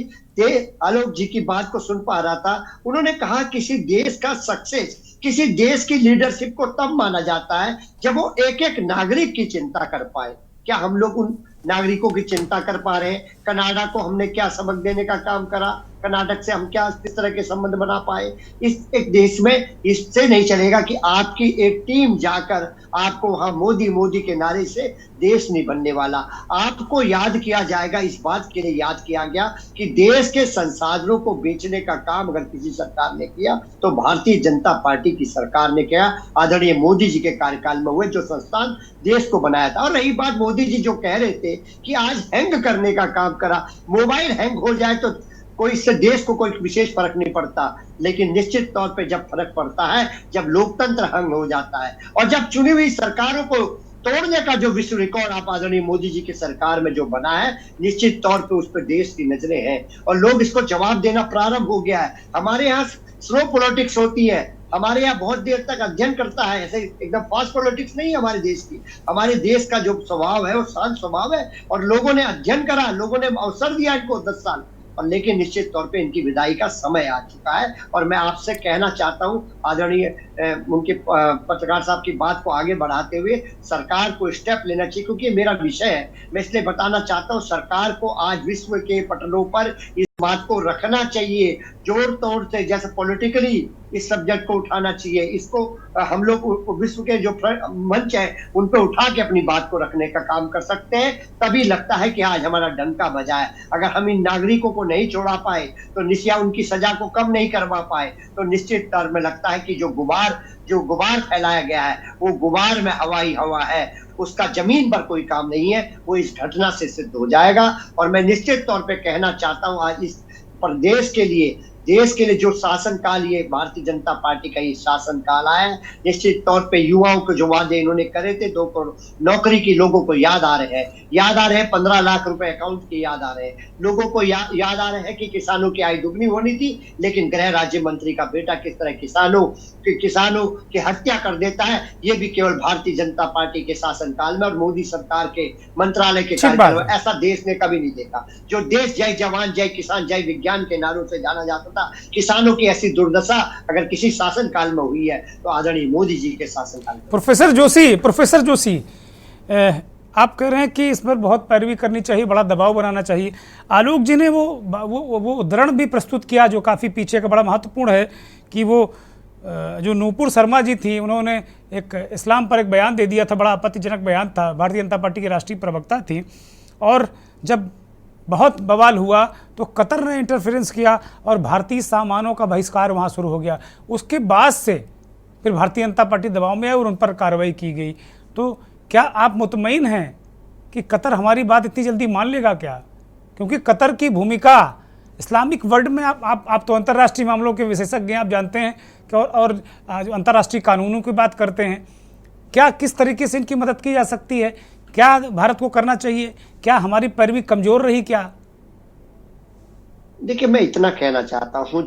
आलोक जी की बात को सुन पा रहा था, उन्होंने कहा किसी देश का सक्सेस, किसी देश की लीडरशिप को तब माना जाता है जब वो एक एक नागरिक की चिंता कर पाए। क्या हम लोग उन नागरिकों की चिंता कर पा रहे हैं? कनाडा को हमने क्या सबक देने का काम करा? कर्नाटक से हम क्या किस तरह के संबंध बना पाए। इस एक देश में इससे नहीं चलेगा कि आपकी एक टीम जाकर आपको वहां मोदी मोदी के नारे से देश नहीं बनने वाला। आपको याद किया जाएगा, इस बात के लिए याद किया गया कि देश के संसाधनों को बेचने का काम अगर किसी सरकार ने किया तो भारतीय जनता पार्टी की सरकार ने किया, आदरणीय मोदी जी के कार्यकाल में हुए, जो संस्थान देश को बनाया था। और रही बात मोदी जी जो कह रहे थे कि आज हैंग करने का काम करा, मोबाइल हैंग हो जाए तो कोई इससे देश को कोई विशेष फर्क नहीं पड़ता, लेकिन निश्चित तौर पे जब फर्क पड़ता है जब लोकतंत्र हैंग हो जाता है और जब चुनी हुई सरकारों को तोड़ने का जो विश्व रिकॉर्ड आप आदरणीय मोदी जी की सरकार में जो बना है, निश्चित तौर पे उस पर देश की नजरें हैं और लोग इसको जवाब देना प्रारंभ हो गया है। हमारे यहाँ स्लो पॉलिटिक्स होती है, हमारे यहाँ बहुत देर तक अध्ययन करता है, ऐसे एकदम फास्ट पॉलिटिक्स नहीं है हमारे देश की। हमारे देश का जो स्वभाव है वो शांत स्वभाव है और लोगों ने अध्ययन करा, लोगों ने अवसर दिया इनको 10 साल, और लेकिन निश्चित तौर पे इनकी विदाई का समय आ चुका है। और मैं आपसे कहना चाहता हूं आदरणीय उनके पत्रकार साहब की बात को आगे बढ़ाते हुए, सरकार को स्टेप लेना चाहिए, क्योंकि मेरा विषय है, मैं इसलिए बताना चाहता हूं सरकार को आज विश्व के पटलों पर इस बात को रखना चाहिए जोर तोड़ से, जैसे पॉलिटिकली इस सब्जेक्ट को उठाना चाहिए। इसको हम लोग विश्व के जो मंच है उन पे उठा के अपनी बात को रखने का काम कर सकते हैं, तभी लगता है कि आज हमारा डंका बजा है। अगर हम इन नागरिकों को नहीं छोड़ा पाए तो निश्चय उनकी सजा को कम नहीं करवा पाए तो निश्चित तौर में लगता है कि जो गुबार फैलाया गया है वो गुबार में हवाई हवा है, उसका जमीन पर कोई काम नहीं है, वो इस घटना से सिद्ध हो जाएगा। और मैं निश्चित तौर पे कहना चाहता हूं आज इस प्रदेश के लिए, देश के लिए जो शासन काल ये भारतीय जनता पार्टी का ये शासन काल आया है, निश्चित तौर पे युवाओं को जो वादे इन्होंने करे थे 2 करोड़ नौकरी की लोगों को याद आ रहे हैं, 15 लाख रुपए अकाउंट के याद आ रहे हैं, लोगों को याद आ रहे हैं कि किसानों की आय दुगनी होनी थी, लेकिन गृह राज्य मंत्री का बेटा किस तरह किसानों की हत्या कर देता है, ये भी केवल भारतीय जनता पार्टी के शासन काल में और मोदी सरकार के मंत्रालय के कार्यकाल में। ऐसा देश ने कभी नहीं देखा। जो देश जय जवान जय किसान जय विज्ञान के नारों से जाना जाता था, किसानों की ऐसी दुर्दशा अगर किसी शासन काल में हुई है तो आदरणीय मोदी जी के शासन काल में। प्रोफेसर जोशी, आप कह रहे हैं कि इस पर बहुत पैरवी करनी चाहिए, बड़ा दबाव बनाना चाहिए। आलोक जी ने वो उदाहरण भी प्रस्तुत किया जो काफ़ी पीछे का बड़ा महत्वपूर्ण है कि वो जो नूपुर शर्मा जी थी, उन्होंने एक इस्लाम पर एक बयान दे दिया था, बड़ा आपत्तिजनक बयान था, भारतीय जनता पार्टी की राष्ट्रीय प्रवक्ता थी, और जब बहुत बवाल हुआ तो कतर ने इंटरफेरेंस किया और भारतीय सामानों का बहिष्कार वहाँ शुरू हो गया। उसके बाद से फिर भारतीय जनता पार्टी दबाव में आई और उन पर कार्रवाई की गई। तो क्या आप मुतमईन हैं कि कतर हमारी बात इतनी जल्दी मान लेगा क्या? क्योंकि कतर की भूमिका इस्लामिक वर्ल्ड में, आप तो अंतर्राष्ट्रीय मामलों के विशेषज्ञ हैं, आप जानते हैं कि और अंतर्राष्ट्रीय कानूनों की बात करते हैं, क्या किस तरीके से इनकी मदद की जा सकती है? क्या भारत को करना चाहिए? क्या हमारी पैरवी कमजोर रही क्या? देखिए, मैं इतना कहना चाहता हूं,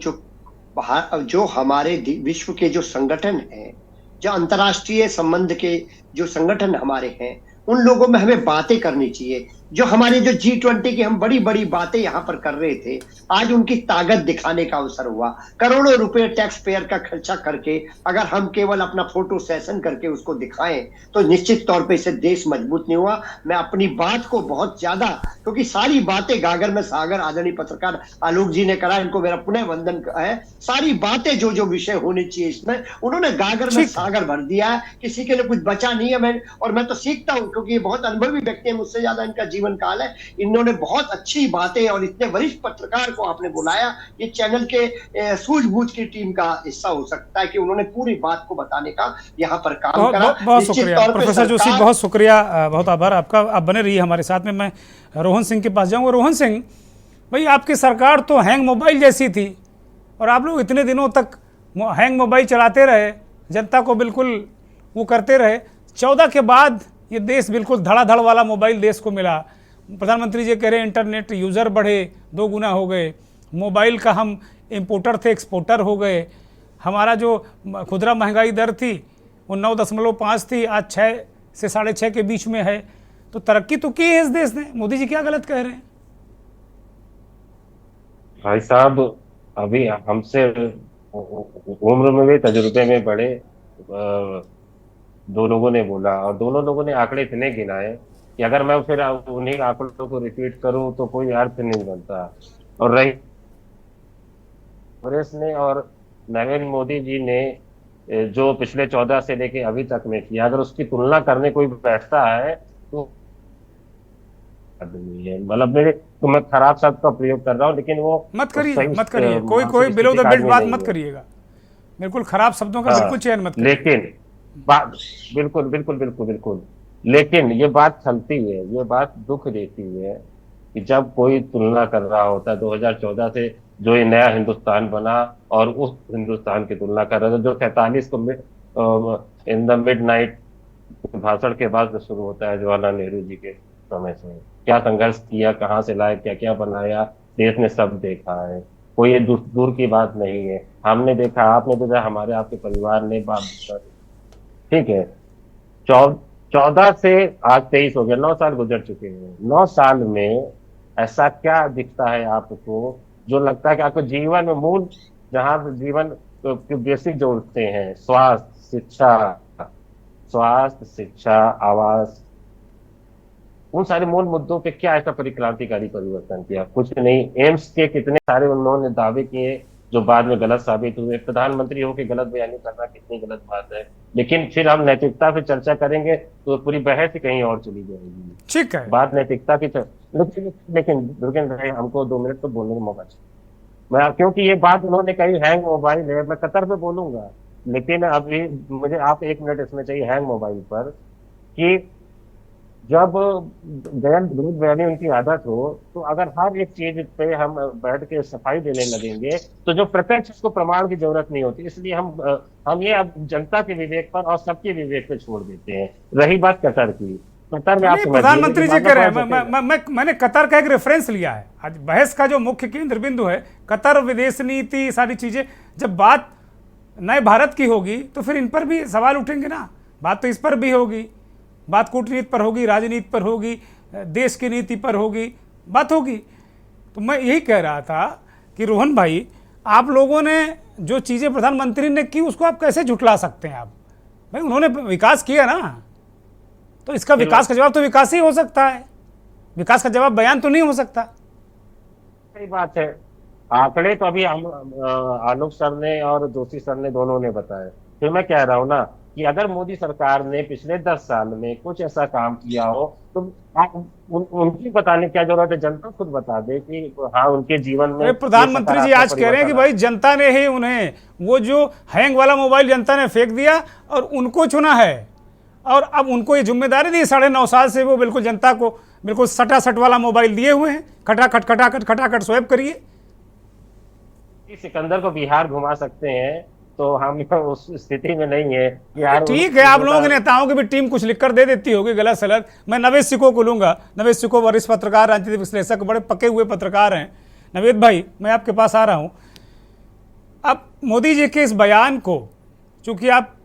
जो हमारे विश्व के जो संगठन हैं, जो अंतर्राष्ट्रीय संबंध के जो संगठन हमारे हैं, उन लोगों में हमें बातें करनी चाहिए। जो हमारे जो G20 की हम बड़ी बड़ी बातें यहाँ पर कर रहे थे, आज उनकी ताकत दिखाने का अवसर हुआ। करोड़ों रुपए टैक्स पेयर का खर्चा करके अगर हम केवल अपना फोटो सेशन करके उसको दिखाएं तो निश्चित तौर पे इससे देश मजबूत नहीं हुआ। मैं अपनी बात को बहुत ज्यादा, क्योंकि सारी बातें गागर में सागर आदरणीय पत्रकार आलोक जी ने करा, इनको मेरा पुनः वंदन है। सारी बातें जो विषय होने चाहिए इसमें, उन्होंने गागर में सागर भर दिया है, किसी के लिए कुछ बचा नहीं है। मैं तो सीखता हूँ, क्योंकि ये बहुत अनुभवी व्यक्ति है, मुझसे ज्यादा इनका जीवन काल है। इन्होंने बहुत अच्छी बातें, और इतने वरिष्ठ पत्रकार को आपने बुलाया, ये चैनल के सूझबूझ की टीम का हिस्सा हो सकता है कि उन्होंने पूरी बात को बताने का यहाँ पर काम करा। बहुत शुक्रिया प्रोफेसर जोशी, बहुत शुक्रिया, बहुत आभार आपका। आप बने रहिए हमारे साथ में। मैं रोहन सिंह के पास जाऊंगा। रोहन सिंह भाई, आपकी सरकार तो हैंग मोबाइल जैसी थी और आप लोग इतने दिनों तक हैंग मोबाइल चलाते रहे, जनता को बिल्कुल वो करते रहे। 14 के बाद ये देश बिल्कुल धड़ाधड़ वाला मोबाइल देश को मिला। प्रधानमंत्री जी कह रहे हैं इंटरनेट यूज़र बढ़े, 2 गुना हो गए। मोबाइल का हम इंपोर्टर थे, एक्सपोर्टर हो गए। हमारा जो खुदरा महंगाई दर थी वो 9.5 थी, आज 6 से 6.5 के बीच में है। तो तरक्की तो की है इस देश ने। मोदी जी क्या गलत कह रहे हैं? भाई साहब, अभी हमसे उम्र में भी तजुर्बे में बड़े 2 लोगों ने बोला, और दोनों लोगों ने आंकड़े इतने गिनाए कि अगर मैं फिर उन्हीं आंकड़ों को रिपीट करूं तो कोई अर्थ नहीं बनता। और रही कांग्रेस ने और नरेंद्र मोदी जी ने जो पिछले 14 से लेके अभी तक में किया, अगर उसकी तुलना करने कोई बैठता है तो आदमी है, मतलब मेरे, तो मैं खराब शब्द का प्रयोग कर रहा हूँ, लेकिन वो मत करिए, सही मत करिए, कोई मानसिक बिलो स्थिति द का बेल्ट आदमी बात नहीं मत है। करिएगा, बिल्कुल खराब शब्दों का हाँ, बिल्कुल चयन मत करिए। लेकिन बात, बिल्कुल बिल्कुल बिल्कुल बिल्कुल, लेकिन ये बात छलती है, ये बात दुख देती है कि जब कोई तुलना कर रहा होता है 2014 से, जो ये नया हिंदुस्तान बना, और उस हिंदुस्तान की तुलना कर रहा था जो 47 को इन द मिड नाइट भाषण के बाद जो शुरू होता है जवाहरलाल नेहरू जी के समय से, क्या संघर्ष किया, कहाँ से लाए, क्या क्या बनाया, देश ने सब देखा है। कोई ये दूर, दूर की बात नहीं है, हमने देखा, आपने देखा, हमारे आपके परिवार ने, बाप, ठीक है। 14 से आज 23 हो गया, 9 साल गुजर चुके हैं। 9 साल में ऐसा क्या दिखता है आपको जो लगता है कि आपको जीवन में मूल, जहां पे जीवन के बेसिक जो उठते हैं, स्वास्थ्य, शिक्षा, आवास, उन सारे मूल मुद्दों पे क्या ऐसा परिक्रांतिकारी परिवर्तन किया? कुछ नहीं। एम्स के कितने सारे उन्होंने दावे किए जो बाद में गलत साबित हुए। प्रधानमंत्री होकर गलत बयानी करना कितनी गलत बात है, लेकिन फिर हम नैतिकता पे चर्चा करेंगे तो पूरी बहस ही कहीं और चली जाएगी। ठीक है, बात नैतिकता की लेकिन दुर्गेंद्र भाई, हमको 2 मिनट तो बोलने का मौका चाहिए। मैं, क्योंकि ये बात उन्होंने कही, हैंग मोबाइल है, मैं कतर पे बोलूंगा, लेकिन अभी मुझे आप 1 मिनट इसमें चाहिए हैंग मोबाइल पर, कि जब गलत बयानी उनकी आदत हो, तो अगर हर एक चीज पे हम बैठ के सफाई देने लगेंगे तो जो प्रत्यक्ष, उसको प्रमाण की जरूरत नहीं होती। इसलिए हम ये अब जनता के विवेक पर और सबके विवेक पे छोड़ देते हैं। रही बात कतर की, कतर में आप समझिए, प्रधानमंत्री जी कह रहे हैं, मैंने कतर का एक रेफरेंस लिया है। आज बहस का जो मुख्य केंद्र बिंदु है कतर, विदेश नीति, सारी चीजें। जब बात नए भारत की होगी तो फिर इन पर भी सवाल उठेंगे ना। बात तो इस पर भी होगी, बात कूटनीति पर होगी, राजनीति पर होगी, देश की नीति पर होगी, बात होगी। तो मैं यही कह रहा था कि रोहन भाई, आप लोगों ने जो चीज़ें प्रधानमंत्री ने की उसको आप कैसे झुठला सकते हैं? आप भाई, उन्होंने विकास किया ना, तो इसका विकास का जवाब तो विकास ही हो सकता है, विकास का जवाब बयान तो नहीं हो सकता। सही बात है। आंकड़े तो अभी हम आलोक सर ने और जोशी सर ने, दोनों ने बताए। फिर मैं कह रहा हूँ ना कि अगर मोदी सरकार ने पिछले 10 साल में कुछ ऐसा काम किया हो तो उनकी बताने क्या जरूरत है, जनता खुद बता दे कि हाँ, उनके जीवन में। प्रधानमंत्री जी आज कह रहे हैं कि भाई जनता ने ही उन्हें वो जो हैंग वाला मोबाइल जनता ने फेंक दिया और उनको चुना है, और अब उनको ये जिम्मेदारी दी 9.5 साल से वो बिल्कुल जनता को बिल्कुल सटासट वाला मोबाइल दिए हुए हैं, खटाखट स्वैप करिए। सिकंदर को बिहार घुमा सकते हैं, तो हम उस स्थिति में नहीं है यार। ठीक है, आप लोगों के नेताओं की भी टीम कुछ लिखकर दे देती होगी गलत सलत। मैं नवेद सिको को लूंगा। नवेद सिको वरिष्ठ पत्रकार, राजनीतिक विश्लेषक, बड़े पके हुए पत्रकार हैं। नवेद भाई, मैं आपके पास आ रहा हूं। अब मोदी जी के इस बयान को, चूंकि आप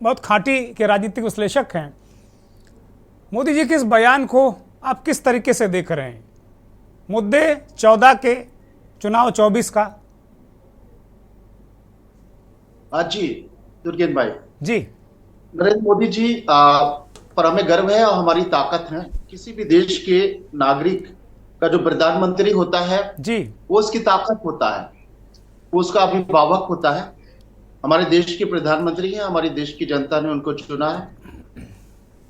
बहुत खांटी के राजनीतिक विश्लेषक हैं, मोदी जी के इस बयान को आप किस तरीके से देख रहे हैं? मुद्दे 14 के, चुनाव 24 का। जी दुर्गेंद्र भाई जी, नरेंद्र मोदी जी पर हमें गर्व है और हमारी ताकत है। किसी भी देश के नागरिक का जो प्रधानमंत्री होता है जी, वो उसकी ताकत होता है, वो उसका अभिभावक होता है। हमारे देश के प्रधानमंत्री हैं, हमारी देश की जनता ने उनको चुना है।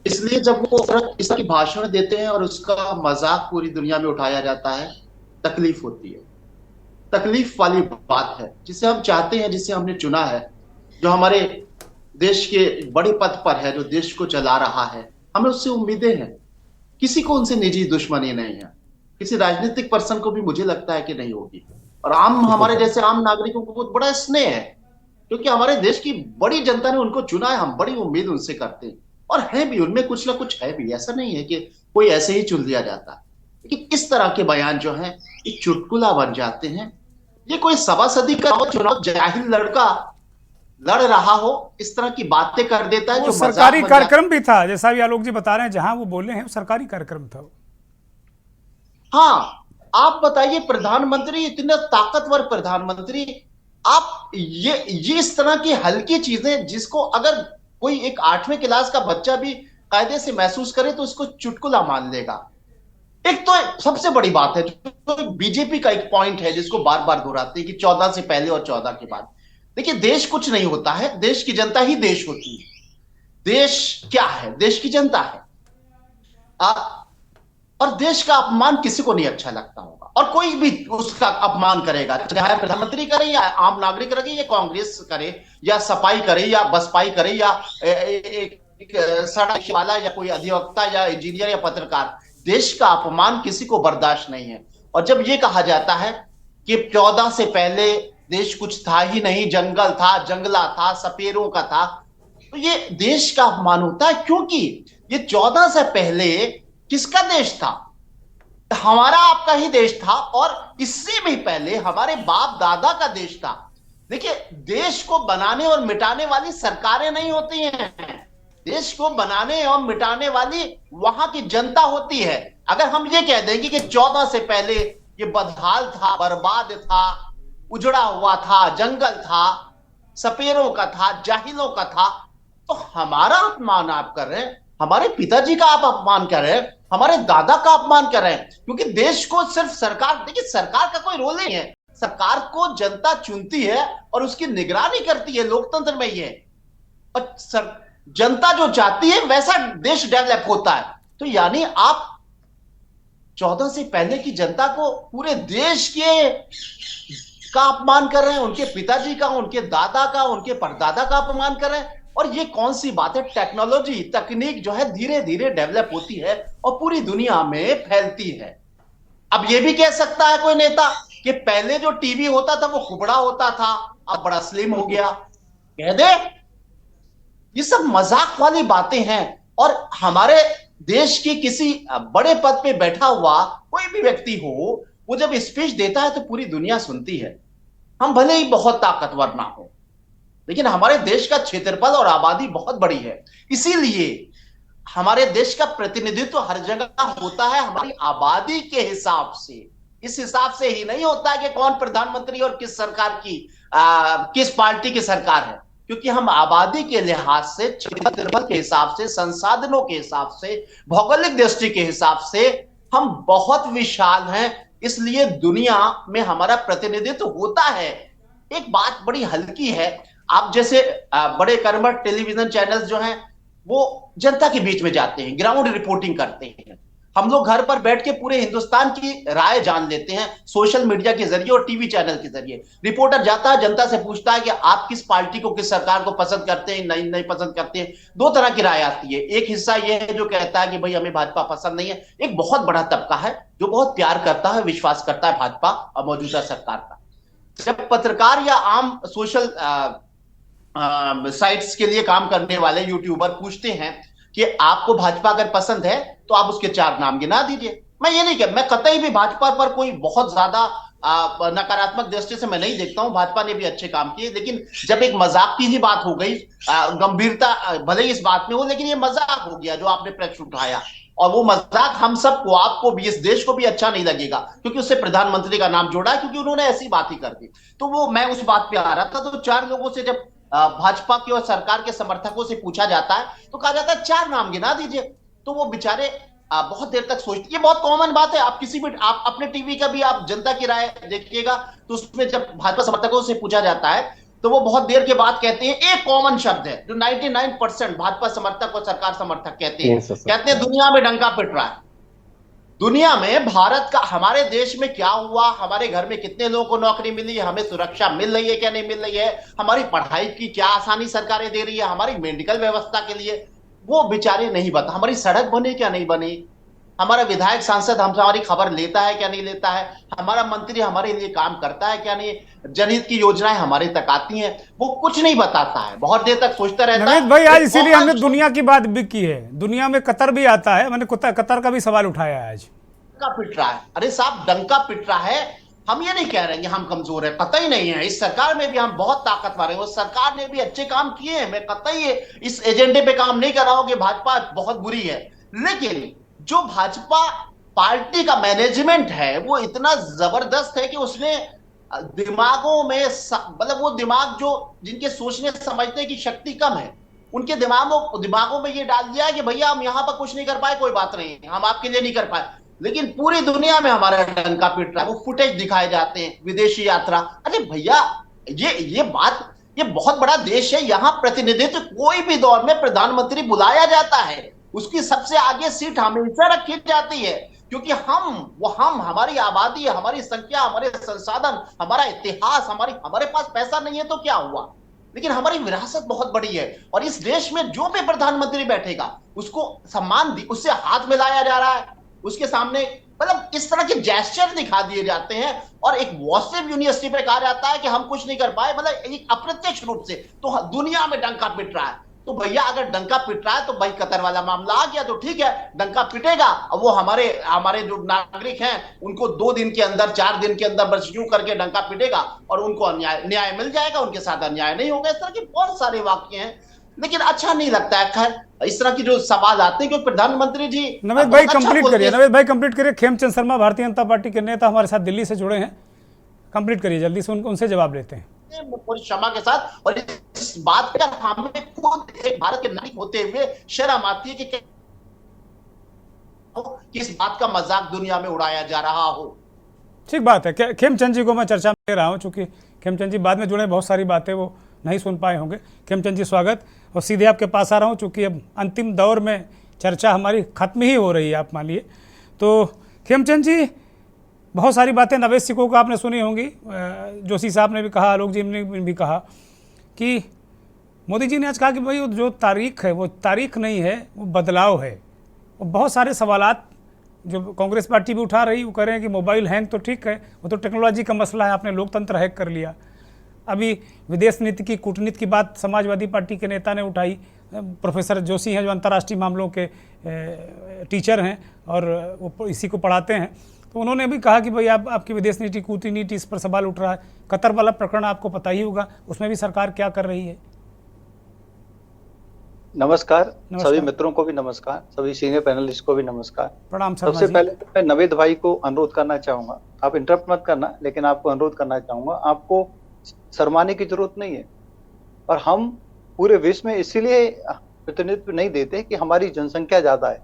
इसलिए जब वो इस तरह की भाषण देते हैं और उसका मजाक पूरी दुनिया में उठाया जाता है, तकलीफ होती है। तकलीफ वाली बात है। जिसे हम चाहते हैं, जिसे हमने चुना है, जो हमारे देश के बड़े पद पर है, जो देश को चला रहा है, हमें उससे उम्मीदें हैं। किसी को उनसे निजी दुश्मनी नहीं है। किसी राजनीतिक पर्सन को भी मुझे लगता है कि नहीं होगी। और हमारे जैसे आम नागरिकों को बहुत बड़ा स्नेह है, क्योंकि हमारे देश की बड़ी जनता ने उनको चुना है। हम बड़ी उम्मीद उनसे करते हैं, और है भी, उनमें कुछ ना कुछ है भी। ऐसा नहीं है कि कोई ऐसे ही चुन दिया जाता है। लेकिन इस तरह के बयान जो है एक चुटकुला बन जाते हैं। ये कोई सभासदी का चुनाव जाहिल लड़का लड़ रहा हो, इस तरह की बातें कर देता है। जो सरकारी कार्यक्रम भी था, जैसा भी आलोक जी बता रहे हैं, जहां वो बोले हैं सरकारी कार्यक्रम था। हाँ, आप बताइए, प्रधानमंत्री, इतना ताकतवर प्रधानमंत्री, आप ये इस तरह की हल्की चीजें, जिसको अगर कोई एक 8वें क्लास का बच्चा भी कायदे से महसूस करे तो उसको चुटकुला मान लेगा। एक तो सबसे बड़ी बात है जो बीजेपी का एक पॉइंट है जिसको बार बार दोहराते हैं कि 14 से पहले और 14 के बाद। देखिए, देश कुछ नहीं होता है, देश की जनता ही देश होती है। देश क्या है? देश की जनता है। और देश का अपमान किसी को नहीं अच्छा लगता होगा, और कोई भी उसका अपमान करेगा, चाहे प्रधानमंत्री करे या आम नागरिक करे या कांग्रेस करे या सपाई करे या बसपाई करे या एक सड़क वाला या कोई अधिवक्ता या इंजीनियर या पत्रकार, देश का अपमान किसी को बर्दाश्त नहीं है। और जब ये कहा जाता है कि 14 से पहले देश कुछ था ही नहीं, जंगल था, जंगला था, सपेरों का था, तो ये देश का अपमान होता है। क्योंकि ये 14 से पहले किसका देश था? हमारा आपका ही देश था, और इससे भी पहले हमारे बाप दादा का देश था। देखिए, देश को बनाने और मिटाने वाली सरकारें नहीं होती हैं, देश को बनाने और मिटाने वाली वहां की जनता होती है। अगर हम ये कह देंगे कि 14 से पहले ये बदहाल था, बर्बाद था, उजड़ा हुआ था, जंगल था, सपेरों का था, जाहिलों का था, तो हमारा अपमान आप कर रहे हैं, हमारे पिताजी का आप अपमान कर रहे हैं, हमारे दादा का अपमान कर रहे हैं। क्योंकि देश को सिर्फ सरकार, देखिए सरकार का कोई रोल नहीं है, सरकार को जनता चुनती है और उसकी निगरानी करती है, लोकतंत्र में ये। और जनता जो चाहती है वैसा देश डेवलप होता है। तो यानी आप 14 से पहले की जनता को, पूरे देश के का अपमान कर रहे हैं, उनके पिताजी का, उनके दादा का, उनके परदादा का अपमान कर रहे हैं। और ये कौन सी बात है? टेक्नोलॉजी, तकनीक जो है धीरे धीरे डेवलप होती है और पूरी दुनिया में फैलती है। अब ये भी कह सकता है कोई नेता कि पहले जो टीवी होता था वो कुबड़ा होता था, अब बड़ा स्लिम हो गया, कह दे। ये सब मजाक वाली बातें हैं। और हमारे देश की किसी बड़े पद पे बैठा हुआ कोई भी व्यक्ति हो, वो जब स्पीच देता है तो पूरी दुनिया सुनती है। हम भले ही बहुत ताकतवर ना हो, लेकिन हमारे देश का क्षेत्रफल और आबादी बहुत बड़ी है, इसीलिए हमारे देश का प्रतिनिधित्व हर जगह होता है हमारी आबादी के हिसाब से। इस हिसाब से ही नहीं होता है कि कौन प्रधानमंत्री और किस सरकार की किस पार्टी की सरकार है, क्योंकि हम आबादी के लिहाज से, क्षेत्रफल के हिसाब से, संसाधनों के हिसाब से, भौगोलिक दृष्टि के हिसाब से हम बहुत विशाल हैं, इसलिए दुनिया में हमारा प्रतिनिधित्व होता है। एक बात बड़ी हल्की है, आप जैसे बड़े कर्मठ टेलीविजन चैनल्स जो हैं वो जनता के बीच में जाते हैं, ग्राउंड रिपोर्टिंग करते हैं। हम लोग घर पर बैठ के पूरे हिंदुस्तान की राय जान लेते हैं सोशल मीडिया के जरिए और टीवी चैनल के जरिए। रिपोर्टर जाता है, जनता से पूछता है कि आप किस पार्टी को, किस सरकार को पसंद करते हैं, नहीं पसंद करते हैं। दो तरह की राय आती है। एक हिस्सा यह है जो कहता है कि भाई हमें भाजपा पसंद नहीं है। एक बहुत बड़ा तबका है जो बहुत प्यार करता है, विश्वास करता है भाजपा और मौजूदा सरकार का। जब पत्रकार या आम सोशल साइट्स के लिए काम करने वाले यूट्यूबर पूछते हैं कि आपको भाजपा अगर पसंद है तो आप उसके 4 नाम गिना दीजिए, मैं ये नहीं कह, मैं कतई भी भाजपा पर कोई बहुत ज्यादा नकारात्मक दृष्टि से मैं नहीं देखता हूं, भाजपा ने भी अच्छे काम किए। लेकिन जब एक मजाक की ही बात हो गई, गंभीरता भले ही इस बात में हो, लेकिन ये मजाक हो गया जो आपने प्रश्न उठाया, और वो मजाक हम सबको, आपको भी, इस देश को भी अच्छा नहीं लगेगा, क्योंकि उससे प्रधानमंत्री का नाम जोड़ा है, क्योंकि उन्होंने ऐसी बात ही कर दी। तो वो मैं उस बात पे आ रहा था। तो 4 लोगों से जब भाजपा की और सरकार के समर्थकों से पूछा जाता है तो कहा जाता है 4 नाम गिना दीजिए, तो वो बेचारे बहुत देर तक सोचते। ये बहुत कॉमन बात है, आप किसी भी, आप अपने टीवी का भी आप जनता की राय देखिएगा तो उसमें जब भाजपा समर्थकों से पूछा जाता है तो वो बहुत देर के बाद कहते हैं, एक कॉमन शब्द है जो 99% भाजपा समर्थक और सरकार समर्थक कहते हैं दुनिया में डंका पिट रहा है। दुनिया में भारत का, हमारे देश में क्या हुआ, हमारे घर में कितने लोगों को नौकरी मिली, हमें सुरक्षा मिल रही है क्या नहीं मिल रही है, हमारी पढ़ाई की क्या आसानी सरकारें दे रही है, हमारी मेडिकल व्यवस्था के लिए वो बेचारे नहीं बता, हमारी सड़क बनी क्या नहीं बनी, हमारा विधायक सांसद हमसे हमारी खबर लेता है क्या नहीं लेता है, हमारा मंत्री हमारे लिए काम करता है क्या नहीं, जनहित की योजनाएं हमारे तक आती हैं, वो कुछ नहीं बताता है, बहुत देर तक सोचता रहता है। भाई आज इसीलिए हमने दुनिया की बात भी की है, दुनिया में कतर भी आता है, मैंने कतर का भी सवाल उठाया है। आज डंका पिट रहा है, अरे साहब डंका पिट रहा है। हम ये नहीं कह रहे हैं हम कमजोर है, कतई नहीं है। इस सरकार में भी हम बहुत ताकतवर हैं, उस सरकार ने भी अच्छे काम किए हैं, मैं कतई इस एजेंडे पे काम नहीं कर रहा हूं कि भाजपा बहुत बुरी है, लेकिन जो भाजपा पार्टी का मैनेजमेंट है वो इतना जबरदस्त है कि उसने दिमागों में, मतलब वो दिमाग जो जिनके सोचने समझने की शक्ति कम है, उनके दिमागों में ये डाल दिया कि भैया हम यहां पर कुछ नहीं कर पाए, कोई बात नहीं, हम आपके लिए नहीं कर पाए, लेकिन पूरी दुनिया में हमारा डंका पिट रहा है। वो फुटेज दिखाए जाते हैं, विदेशी यात्रा। अरे भैया, ये बहुत बड़ा देश है, यहाँ प्रतिनिधित्व कोई भी दौर में प्रधानमंत्री बुलाया जाता है, उसकी सबसे आगे सीट हमेशा रखी जाती है, क्योंकि हम हमारी आबादी, हमारी संख्या, हमारे संसाधन, हमारा इतिहास, हमारे पास पैसा नहीं है तो क्या हुआ, लेकिन हमारी विरासत बहुत बड़ी है। और इस देश में जो भी प्रधानमंत्री बैठेगा उसको सम्मान उससे हाथ मिलाया जा रहा है, उसके सामने मतलब इस तरह के जेस्चर दिखा दिए जाते हैं, और एक वॉट्सएप यूनिवर्सिटी पे कहा जाता है कि हम कुछ नहीं कर पाए, मतलब एक अप्रत्यक्ष रूप से तो दुनिया में डंका पिट रहा है। तो भैया अगर डंका पिट रहा है तो भाई कतर वाला मामला आ गया तो ठीक है, डंका पिटेगा। और वो हमारे जो नागरिक हैं उनको 2 दिन के अंदर, 4 दिन के अंदर बस यूं करके डंका पिटेगा और उनको न्याय मिल जाएगा, उनके साथ अन्याय नहीं होगा। इस तरह के बहुत सारे वाक्य हैं, लेकिन अच्छा नहीं लगता है। खैर, इस तरह की जो सवाल आते हैं, क्योंकि प्रधानमंत्री जी नवेद भाई कंप्लीट करिए, नवेद भाई कंप्लीट करिए। खेमचंद शर्मा भारतीय जनता पार्टी के नेता हमारे साथ दिल्ली से जुड़े हैं, कंप्लीट करिए जल्दी से, उनसे जवाब लेते हैं पूरी क्षमा के साथ। और इस बात पर हमें खुद एक भारत के नागरिक होते हुए शर्म आती है कि इस बात का मजाक दुनिया में उड़ाया जा रहा हो। ठीक बात है। खेमचंद जी को मैं चर्चा में ले रहा हूं, चूंकि खेमचंद जी बाद में जुड़े, बहुत सारी बातें वो नहीं सुन पाए होंगे। खेमचंद जी स्वागत, और सीधे आपके पास आ रहा हूं, चूंकि अब अंतिम दौर में चर्चा हमारी खत्म ही हो रही है, आप मानिए। तो खेमचंद जी, बहुत सारी बातें नवेद सिकों को आपने सुनी होंगी, जोशी साहब ने भी कहा, आलोक जी ने भी कहा कि मोदी जी ने आज कहा कि भाई जो तारीख है वो तारीख नहीं है, वो बदलाव है। और बहुत सारे सवालात जो कांग्रेस पार्टी भी उठा रही, वो कह रहे हैं कि मोबाइल हैंग तो ठीक है, वो तो टेक्नोलॉजी का मसला है, आपने लोकतंत्र हैक कर लिया। अभी विदेश नीति की, कूटनीति की बात समाजवादी पार्टी के नेता ने उठाई। प्रोफेसर जोशी हैं जो अंतर्राष्ट्रीय मामलों के टीचर हैं और वो इसी को पढ़ाते हैं, तो उन्होंने भी कहा कि भाई आपकी विदेश नीति, कूटनीति, इस पर सवाल उठ रहा है। कतर वाला प्रकरण आपको पता ही होगा, उसमें भी सरकार क्या कर रही है। नमस्कार, सभी मित्रों को भी नमस्कार, सभी सीनियर पैनलिस्ट को भी नमस्कार। प्रणाम। सबसे पहले तो मैं नवेद भाई को अनुरोध करना चाहूंगा, आप इंटरप्ट मत करना, लेकिन आपको अनुरोध करना चाहूंगा, आपको शर्माने की जरूरत नहीं है। और हम पूरे विश्व में इसीलिए प्रतिनिधित्व नहीं देते कि हमारी जनसंख्या ज्यादा है,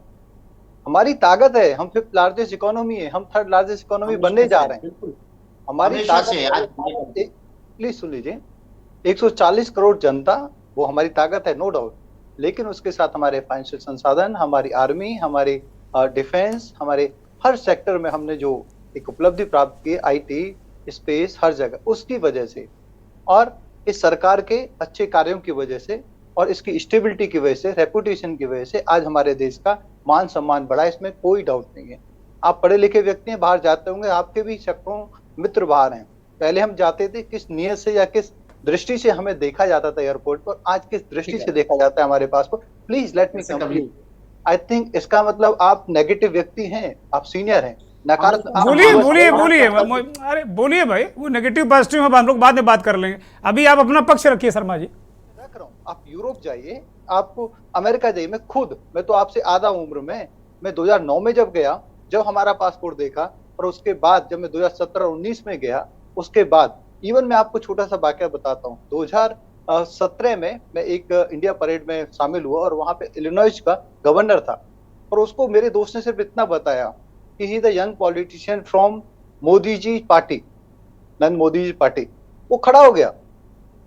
हमारी ताकत है, हम 5th लार्जेस्ट इकोनॉमी है, हम 3rd लार्जेस्ट इकोनॉमी बनने जा रहे हैं। हमारी ताकत, प्लीज सुन लीजिए, 140 करोड़ जनता, वो हमारी ताकत है, नो डाउट। लेकिन उसके साथ हमारे फाइनेंशियल संसाधन, हमारी आर्मी, हमारी डिफेंस, हमारे हर सेक्टर में हमने जो एक उपलब्धि प्राप्त की, IT, स्पेस, हर जगह, उसकी वजह से और इस सरकार के अच्छे कार्यों की वजह से और इसकी स्टेबिलिटी की वजह से, रेपुटेशन की वजह से आज हमारे देश का मान सम्मान बढ़ा, इसमें कोई डाउट नहीं है। आप पढ़े लिखे व्यक्ति हैं, बाहर जाते होंगे, आपके भी सैकड़ों मित्र बाहर हैं। पहले हम जाते थे किस नियत से या किस दृष्टि से हमें देखा जाता था एयरपोर्ट पर, आज किस दृष्टि से देखा जाता है हमारे passport. Please let me complete. I think इसका मतलब आप नेगेटिव व्यक्ति हैं, आप सीनियर हैं, नकारात्मक। बोलिए अरे बोलिए भाई, वो नेगेटिव पॉजिटिव हम लोग बाद में बात कर लेंगे, अभी आप अपना पक्ष रखिए। शर्मा जी, रख रहा हूँ, आप यूरोप जाइए, आपको अमेरिका जाइए। मैं तो आपसे आधा उम्र में, मैं 2009 में जब गया, जब हमारा पासपोर्ट देखा, और उसके बाद जब मैं 2017 और 19 में गया, उसके बाद इवन मैं आपको छोटा सा वाकया बताता हूँ। 2017 में मैं एक इंडिया परेड में शामिल हुआ और वहां पे इलिनॉइस का गवर्नर था, और उसको मेरे दोस्त ने सिर्फ इतना बताया कि he the young politician from Modi ji party, Narendra Modi ji party. वो खड़ा हो गया,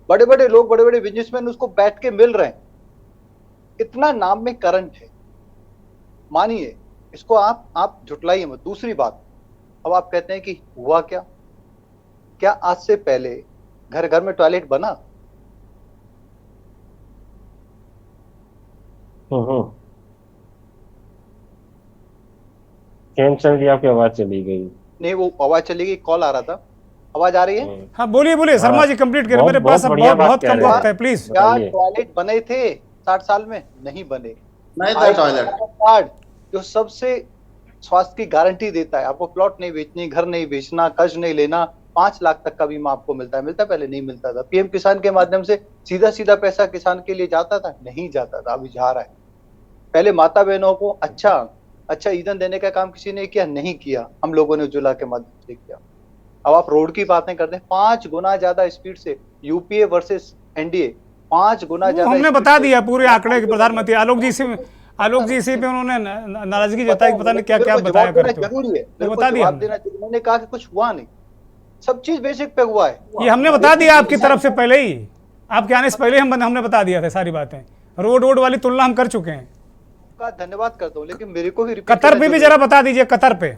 बड़े बड़े लोग, बड़े बड़े बिजनेसमैन उसको बैठ के मिल रहे हैं, इतना नाम में करंट है। मानिए इसको, आप झुटलाइए मत। दूसरी बात, अब आप कहते हैं कि हुआ क्या आज से पहले घर घर में टॉयलेट बना? खेमचंद जी, आपकी आवाज चली गई। नहीं, वो आवाज चली गई, कॉल आ रहा था। आवाज आ रही है? हाँ बोलिए शर्मा जी, कंप्लीट करें, मेरे पास अब बहुत कम वक्त है, प्लीज। क्या टॉयलेट बने थे 60 साल में? नहीं बने। टॉयलेट कार्ड जो सबसे स्वास्थ्य की गारंटी देता है, आपको प्लॉट नहीं बेचनी, घर नहीं बेचना, कर्ज नहीं लेना, 5 लाख तक का बीमा आपको मिलता है। पहले नहीं मिलता था। PM किसान के माध्यम से सीधा पैसा किसान के लिए जाता था? नहीं जाता था, अभी जा रहा है। पहले माता बहनों को अच्छा ईंधन देने का काम किसी ने किया? नहीं किया, हम लोगों ने उज्ज्वला के माध्यम से किया। अब आप रोड की बातें करते हैं, 5 गुना ज्यादा स्पीड से UPA वर्सेस NDA, 5 गुना ज्यादा। हमने बता दिया पूरे आंकड़े के प्रधानमंत्री। आलोक जी से आलोक जी इसी पे उन्होंने नाराजगी जताई, पता नहीं क्या क्या बताया करते हो। जरूरी है, तो बता दिया जवाब देना चाहिए। मैंने कहा कि कुछ हुआ नहीं, सब चीज बेसिक पे हुआ है। ये हमने बता दिया आपकी तरफ से पहले ही, आपके आने से पहले हमने बता दिया था सारी बातें। रोड वाली तुलना हम कर चुके हैं। का धन्यवाद करता हूँ, लेकिन मेरे को भी कतर पे भी जरा बता दीजिए, कतर पे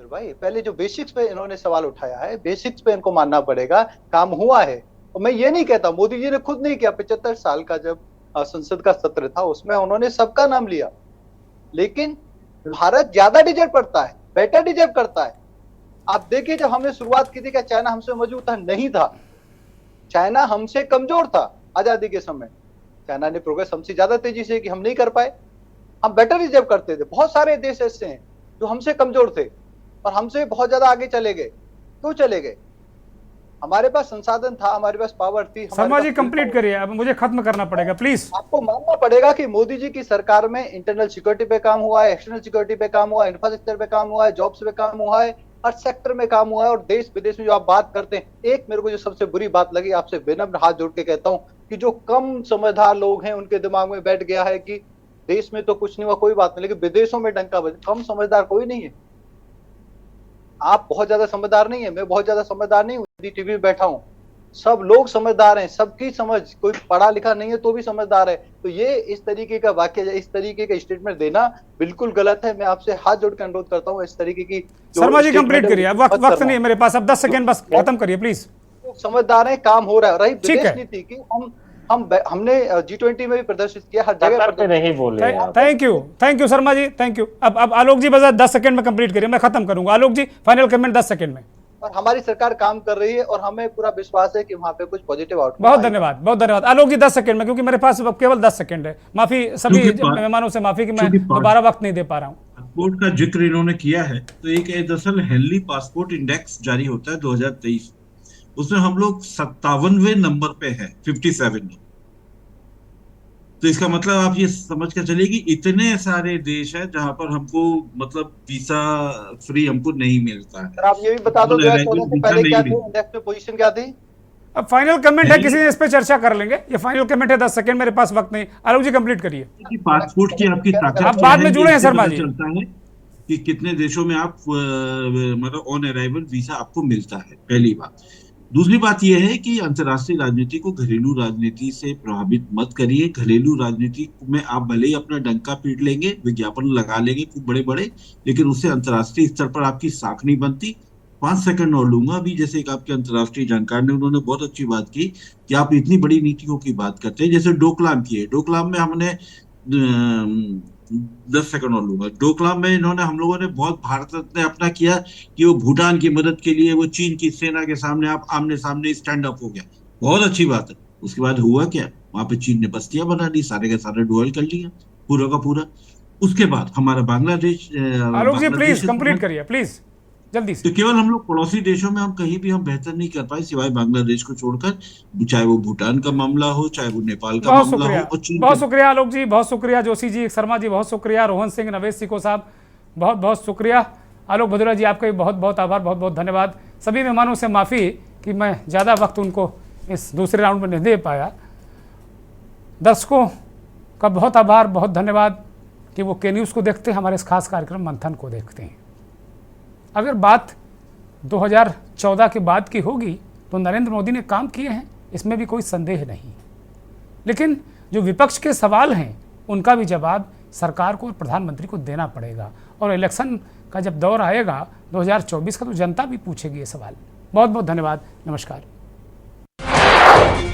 भाई पहले जो बेसिक्स पे इन्होंने सवाल उठाया है, बेसिक्स पे इनको मानना पड़ेगा, काम हुआ है। और मैं ये नहीं कहता, मोदी जी ने खुद नहीं किया। 75 साल का जब संसद का सत्र था उसमें उन्होंने सबका नाम लिया, लेकिन भारत ज्यादा डिजर्व करता है, बेटर डिजर्व करता है। आप देखिए जब हमने शुरुआत की थी क्या चाइना हमसे मौजूद था? नहीं था, चाइना हमसे कमजोर था आजादी के समय। चाइना ने प्रोग्रेस हमसे ज्यादा तेजी से की, हम नहीं कर पाए। हम बेटर डिजर्व करते थे। बहुत सारे देश ऐसे हैं जो हमसे कमजोर थे और हमसे बहुत ज्यादा आगे चले गए। क्यों चले गए? हमारे पास संसाधन था, हमारे पास पावर थी। शर्मा जी कंप्लीट करिए, अब मुझे खत्म करना पड़ेगा प्लीज। आपको मानना पड़ेगा कि मोदी जी की सरकार में इंटरनल सिक्योरिटी पे काम हुआ है, एक्सटर्नल सिक्योरिटी पे काम हुआ है, इंफ्रास्ट्रक्चर पे काम हुआ है, जॉब्स पे काम हुआ है, हर सेक्टर में काम हुआ है। और देश विदेश में जो आप बात करते हैं, एक मेरे को जो सबसे बुरी बात लगी, आपसे विनम्र हाथ जोड़ के कहता हूं कि जो कम समझदार लोग हैं उनके दिमाग में बैठ गया है कि देश में तो कुछ नहीं हुआ, कोई बात नहीं, लेकिन विदेशों में डंका बजे। कम समझदार कोई नहीं है। आप बहुत ज्यादा समझदार नहीं है, मैं बहुत ज्यादा समझदार नहीं हूँ, टीवी में बैठा हूँ। सब लोग समझदार हैं, सबकी समझ, कोई पढ़ा लिखा नहीं है तो भी समझदार है। तो ये इस तरीके का वाक्य, इस तरीके का स्टेटमेंट देना बिल्कुल गलत है। मैं आपसे हाथ जोड़ कर अनुरोध करता हूँ इस तरीके की। शर्मा जी कंप्लीट करिए, वक्त नहीं है मेरे पास, अब 10 सेकंड बस, खत्म करिए प्लीज। समझदार है, काम हो रहा है। रही विदेश नीति की, हमने G20 में भी प्रदर्शित किया, हर जगह पे नहीं बोले। Thank you Sharma ji, thank you. अब आलोक जी बस 10 सेकंड में कंप्लीट करिए, मैं खत्म करूंगा। आलोक जी फाइनल कमेंट 10 सेकंड में। और हमारी सरकार काम कर रही है और हमें पूरा विश्वास है कि वहां पे कुछ पॉजिटिव आउटकम। बहुत धन्यवाद, बहुत धन्यवाद। आलोक जी 10 सेकंड में, क्योंकि मेरे पास केवल 10 सेकंड है। माफी सभी मेहमानों से माफी कि मैं दोबारा वक्त नहीं दे पा रहा हूँ। पासपोर्ट का जिक्र इन्होंने किया है, तो एक दरअसल हेनली पासपोर्ट इंडेक्स जारी होता है 2023, उसमें हम लोग 57वें नंबर पे है, 57। तो इसका मतलब आप ये समझ कर चलिए कि इतने सारे देश हैं जहां पर हमको मतलब वीजा फ्री हमको नहीं मिलता है। आप ये भी बता दो 2014 से पहले क्या थे, इंडेक्स में पोजीशन क्या थी? अब फाइनल कमेंट है, किसी ने इस पे चर्चा कर लेंगे। ये फाइनल कमेंट है, 10 सेकंड, मेरे पास वक्त नहीं। आलोक जी कंप्लीट करिए। पासपोर्ट की आपकी ताकत आप बाद में जुड़े हैं शर्मा जी। चलता है कि कितने देशों में आप मतलब ऑन अराइवल वीजा आपको मिलता है, पहली बात। दूसरी बात यह है कि अंतर्राष्ट्रीय राजनीति को घरेलू राजनीति से प्रभावित मत करिए। घरेलू राजनीति में आप भले ही अपना डंका पीट लेंगे, विज्ञापन लगा लेंगे खूब बड़े बड़े, लेकिन उससे अंतर्राष्ट्रीय स्तर पर आपकी साख नहीं बनती। 5 सेकंड और लूंगा अभी। जैसे एक आपके अंतर्राष्ट्रीय जानकार ने, उन्होंने बहुत अच्छी बात की कि आप इतनी बड़ी नीतियों की बात करते हैं, जैसे डोकलाम की है। डोकलाम में हमने 10 सेकंड और लूंगा। डोकलाम में इन्होंने, हम लोगों ने बहुत, भारत ने अपना किया कि वो भूटान की मदद के लिए वो चीन की सेना के सामने आप आमने सामने स्टैंड अप हो गया, बहुत अच्छी बात है। उसके बाद हुआ क्या, वहां पे चीन ने बस्तियां बना ली, सारे के सारे डुअल कर लिया पूरा का पूरा। उसके बाद हमारा बांग्लादेश। आलोक जी प्लीज कंप्लीट करिए, प्लीज जल्दी से। तो केवल हम लोग पड़ोसी देशों में हम कहीं भी हम बेहतर नहीं कर पाए सिवाय बांग्लादेश को छोड़कर, चाहे वो भूटान का मामला हो, चाहे वो नेपाल का मामला हो, और चीन। बहुत शुक्रिया आलोक जी, बहुत शुक्रिया जोशी जी, शर्मा जी बहुत शुक्रिया, रोहन सिंह, नवेश सिको साहब बहुत बहुत शुक्रिया। आलोक भदौरिया जी आपका भी बहुत बहुत आभार, बहुत बहुत धन्यवाद। सभी मेहमानों से माफ़ी कि मैं ज़्यादा वक्त उनको इस दूसरे राउंड में नहीं दे पाया। दर्शकों का बहुत आभार, बहुत धन्यवाद कि वो के न्यूज़ को देखते हैं, हमारे इस खास कार्यक्रम मंथन को देखते हैं। अगर बात 2014 के बाद की होगी तो नरेंद्र मोदी ने काम किए हैं, इसमें भी कोई संदेह नहीं। लेकिन जो विपक्ष के सवाल हैं उनका भी जवाब सरकार को और प्रधानमंत्री को देना पड़ेगा। और इलेक्शन का जब दौर आएगा 2024 का, तो जनता भी पूछेगी ये सवाल। बहुत बहुत धन्यवाद, नमस्कार।